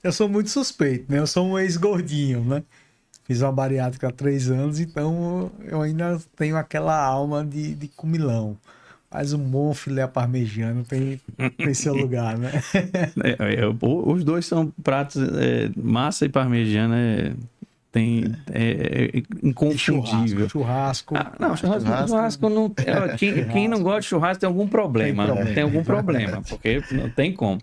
Eu sou muito suspeito, né? Eu sou um ex-gordinho, né? Fiz uma bariátrica há 3 anos, então eu ainda tenho aquela alma de comilão. Mas um bom filé parmegiano tem seu lugar, né? Os dois são pratos, massa e parmegiana é inconfundível. Churrasco. Churrasco não. Quem não gosta de churrasco tem algum problema. Tem algum problema, porque não tem como.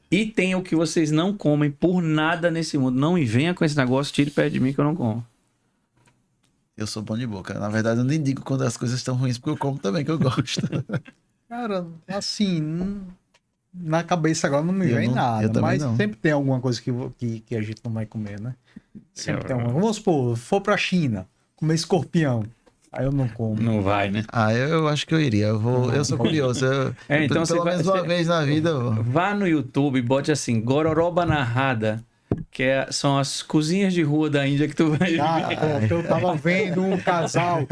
E tem o que vocês não comem por nada nesse mundo. Não me venha com esse negócio, tire perto de mim que eu não como. Eu sou bom de boca. Na verdade, eu nem digo quando as coisas estão ruins, porque eu como também, que eu gosto. Cara, assim, na cabeça agora não me vem nada, mas sempre tem alguma coisa que a gente não vai comer, né? Sempre tem alguma. Vamos supor, for pra China, comer escorpião. Aí eu não como. Não vai, né? Eu acho que eu iria. Eu sou curioso. Então pelo menos uma vez na vida. Vá no YouTube e bote assim, Gororoba Narrada, que são as cozinhas de rua da Índia que tu vai ver. Eu tava vendo um casal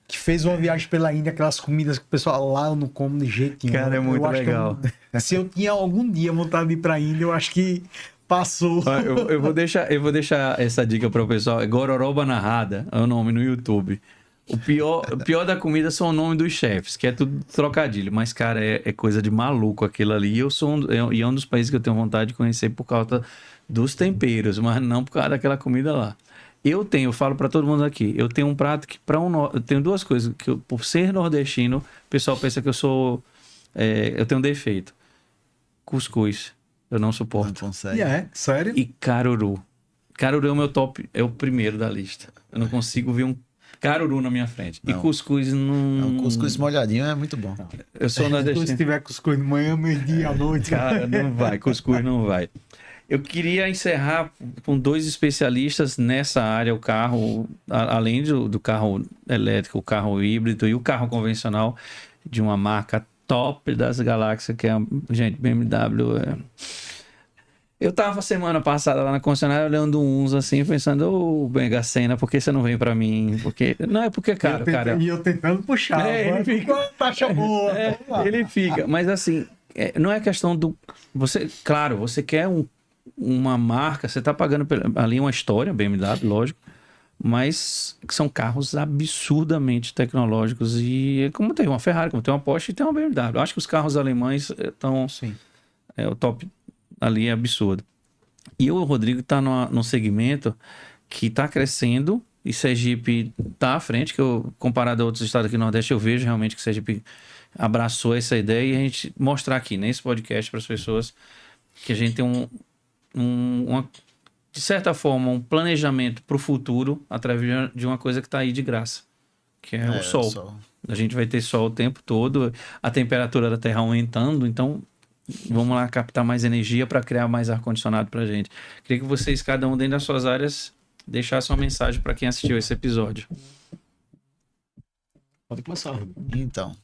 que fez uma viagem pela Índia, aquelas comidas que o pessoal lá eu não como de jeito nenhum. Cara, é muito legal. Se eu tinha algum dia vontade de ir pra Índia, eu acho que Passou. Ó, eu vou deixar essa dica para o pessoal. É Gororoba Narrada, é o nome no YouTube. O pior da comida são o nome dos chefes, que é tudo trocadilho. Mas, cara, é coisa de maluco aquilo ali. E é um dos países que eu tenho vontade de conhecer por causa dos temperos, mas não por causa daquela comida lá. Eu falo para todo mundo aqui, eu tenho um prato que eu tenho duas coisas, que por ser nordestino, o pessoal pensa que eu tenho um defeito. Cuscuz, eu não Não suporto. consegue. Sério? E caruru. Caruru é o meu top, é o primeiro da lista. Eu não consigo ver um caruru na minha frente. E Não. cuscuz não... O cuscuz molhadinho é muito bom. Eu sou Se nordestino. tiver cuscuz de manhã, meio-dia, à noite. Cara, não vai, cuscuz não vai. Eu queria encerrar com dois especialistas nessa área, o carro, além do carro elétrico, o carro híbrido e o carro convencional de uma marca top das galáxias, que é, gente, BMW. Eu tava semana passada lá na concessionária olhando uns assim, pensando, ô, Mega Sena, por que você não vem pra mim? Porque... Não, é porque, cara, E eu tentando puxar. ele fica... Taxa boa. ele fica. Mas assim, não é questão do... Claro, você quer uma marca, você tá pagando ali uma história, BMW, lógico, mas são carros absurdamente tecnológicos e como tem uma Ferrari, como tem uma Porsche e tem uma BMW. Eu acho que os carros alemães estão... Sim. O top ali é absurdo. E o Rodrigo está num segmento que está crescendo e Sergipe está à frente, que comparado a outros estados aqui no Nordeste, eu vejo realmente que Sergipe abraçou essa ideia e a gente mostrar aqui nesse podcast para as pessoas que a gente tem de certa forma, um planejamento para o futuro através de uma coisa que está aí de graça, que é o sol. A gente vai ter sol o tempo todo, a temperatura da Terra aumentando, então vamos lá captar mais energia para criar mais ar-condicionado para a gente. Queria que vocês, cada um dentro das suas áreas, deixassem uma mensagem para quem assistiu esse episódio. Pode começar. Então,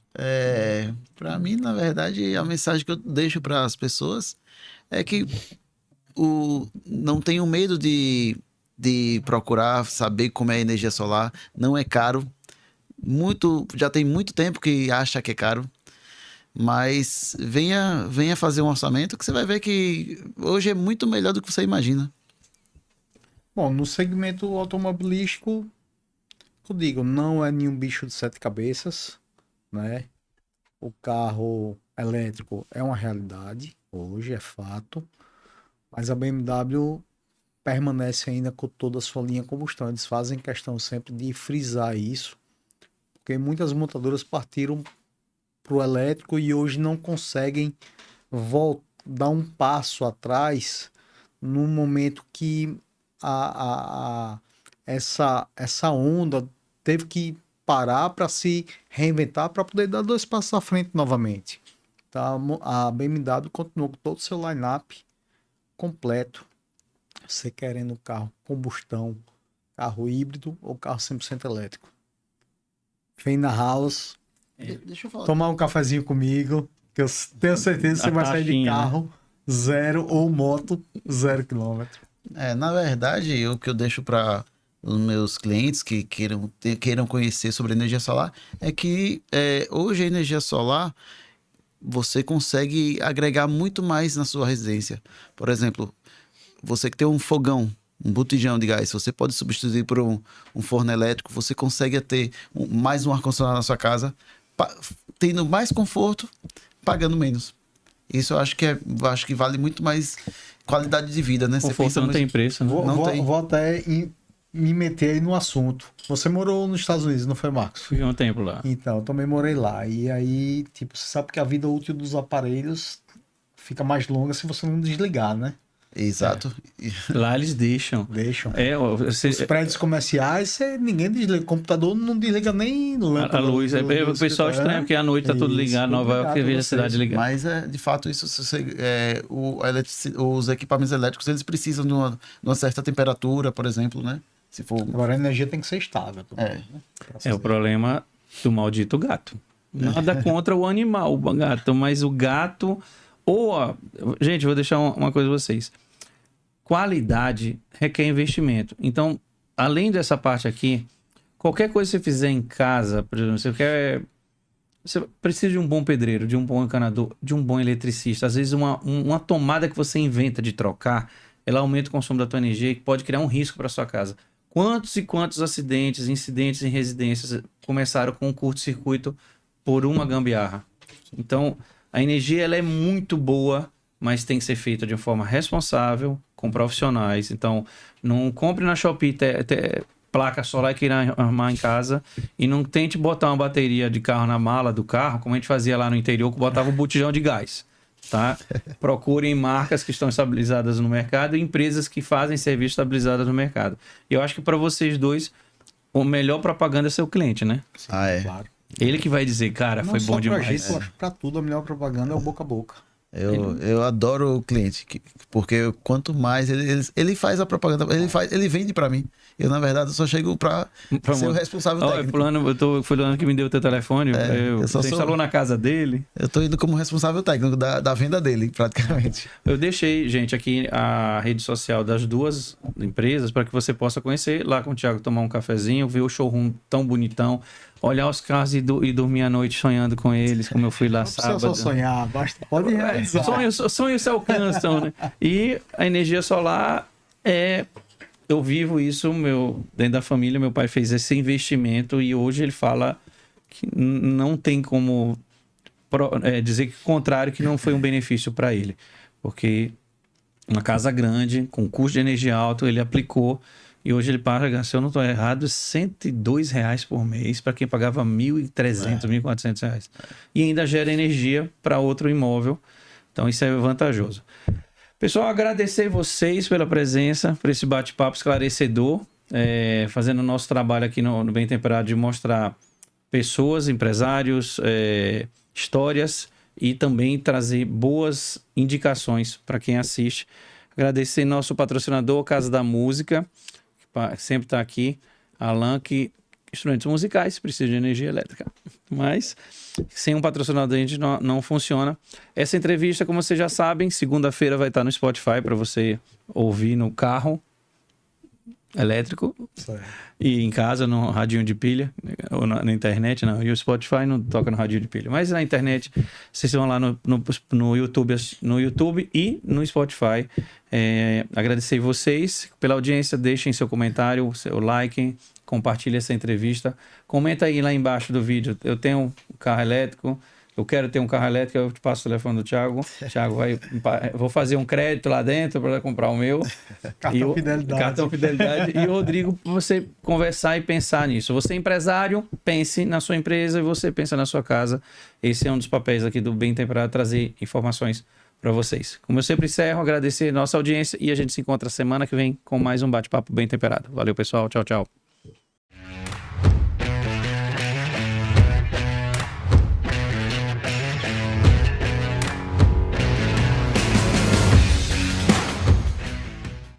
para mim, na verdade, a mensagem que eu deixo para as pessoas é que não tenham medo de procurar saber como é a energia solar. Não é caro. Já tem muito tempo que acha que é caro. Mas venha fazer um orçamento que você vai ver que hoje é muito melhor do que você imagina. Bom, no segmento automobilístico, eu digo, não é nenhum bicho de sete cabeças, né? O carro elétrico é uma realidade, hoje é fato, mas a BMW permanece ainda com toda a sua linha combustão. Eles fazem questão sempre de frisar isso, porque muitas montadoras partiram para o elétrico e hoje não conseguem dar um passo atrás no momento que essa onda teve que parar para se reinventar para poder dar dois passos à frente novamente. Tá? A BMW continuou com todo o seu line-up completo. Você querendo carro combustão, carro híbrido ou carro 100% elétrico. Vem na house, Deixa eu falar. tomar um cafezinho comigo, que eu tenho certeza que você vai sair de taxinha, carro zero ou moto 0 km. Na verdade, o que eu deixo para os meus clientes que queiram conhecer sobre energia solar é que hoje a energia solar você consegue agregar muito mais na sua residência. Por exemplo, você que tem um fogão, um botijão de gás, você pode substituir por um forno elétrico, você consegue ter mais um ar-condicionado na sua casa, tendo mais conforto, pagando menos. Isso eu acho que vale muito mais qualidade de vida, né? Conforto não tem preço, né? Vou até me meter aí no assunto. Você morou nos Estados Unidos, não foi, Marcos? Fui um tempo lá. Então, eu também morei lá. E aí, tipo, você sabe que a vida útil dos aparelhos fica mais longa se você não desligar, né? Exato. Lá eles deixam. Deixam. Os prédios comerciais, ninguém desliga. O computador não desliga nem lâmpada. A luz. O pessoal estranha, porque à noite tá tudo ligado, Nova York, veja a cidade ligada. Mas, de fato, isso os equipamentos elétricos, eles precisam de uma certa temperatura, por exemplo, né? Se for... Agora a energia tem que ser estável. Também, né? O problema do maldito gato. Nada contra o animal, o gato, mas o gato... Gente, vou deixar uma coisa pra vocês. Qualidade requer investimento. Então, além dessa parte aqui, qualquer coisa que você fizer em casa, por exemplo, você precisa de um bom pedreiro, de um bom encanador, de um bom eletricista. Às vezes uma tomada que você inventa de trocar ela aumenta o consumo da tua energia e pode criar um risco para sua casa. Quantos e quantos acidentes, incidentes em residências começaram com um curto-circuito por uma gambiarra? Então, a energia ela é muito boa, mas tem que ser feita de uma forma responsável, com profissionais. Então, não compre na Shopee placa solar que irá armar em casa e não tente botar uma bateria de carro na mala do carro, como a gente fazia lá no interior, que botava um botijão de gás. Tá? Procurem marcas que estão estabilizadas no mercado e empresas que fazem serviços estabilizados no mercado. E eu acho que para vocês dois, o melhor propaganda é seu cliente, né? É. Claro. Ele que vai dizer, cara, Não foi só bom pra demais. gente, eu acho que pra tudo a melhor propaganda é o boca a boca. Eu adoro o cliente, porque quanto mais ele faz a propaganda, ele vende para mim. Eu, na verdade, só chego para ser o responsável técnico. Fulano que me deu o teu telefone, você instalou na casa dele. Eu tô indo como responsável técnico da venda dele, praticamente. Eu deixei, gente, aqui a rede social das duas empresas para que você possa conhecer lá com o Thiago, tomar um cafezinho, ver o showroom tão bonitão, olhar os carros e dormir à noite sonhando com eles, como eu fui lá sábado. Não precisa só sonhar, basta, pode realizar. Sonhos se alcançam, né? E a energia solar eu vivo isso, dentro da família, meu pai fez esse investimento e hoje ele fala que não tem como dizer que o contrário, que não foi um benefício para ele. Porque uma casa grande, com custo de energia alto, ele aplicou e hoje ele paga, se eu não estou errado, R$102 por mês para quem pagava R$1.300, R$1.400. E ainda gera energia para outro imóvel. Então isso é vantajoso. Pessoal, agradecer vocês pela presença, por esse bate-papo esclarecedor, fazendo o nosso trabalho aqui no Bem Temperado de mostrar pessoas, empresários, histórias e também trazer boas indicações para quem assiste. Agradecer nosso patrocinador, Casa da Música, que sempre está aqui, Alan, que instrumentos musicais precisam de energia elétrica, mas sem um patrocinador a gente não funciona. Essa entrevista, como vocês já sabem, segunda-feira vai estar no Spotify para você ouvir no carro elétrico e em casa no radinho de pilha ou na internet, não. E o Spotify não toca no radinho de pilha, mas na internet vocês vão lá no YouTube e no Spotify. Agradecer vocês pela audiência, deixem seu comentário, seu like, compartilhe essa entrevista, comenta aí lá embaixo do vídeo, eu tenho um carro elétrico, eu quero ter um carro elétrico, eu te passo o telefone do Thiago, vou fazer um crédito lá dentro para comprar o meu. Cartão fidelidade. E o Rodrigo, para você conversar e pensar nisso. Você é empresário, pense na sua empresa e você pensa na sua casa. Esse é um dos papéis aqui do Bem Temperado, trazer informações para vocês. Como eu sempre encerro, agradecer a nossa audiência e a gente se encontra semana que vem com mais um bate-papo bem temperado. Valeu, pessoal. Tchau, tchau.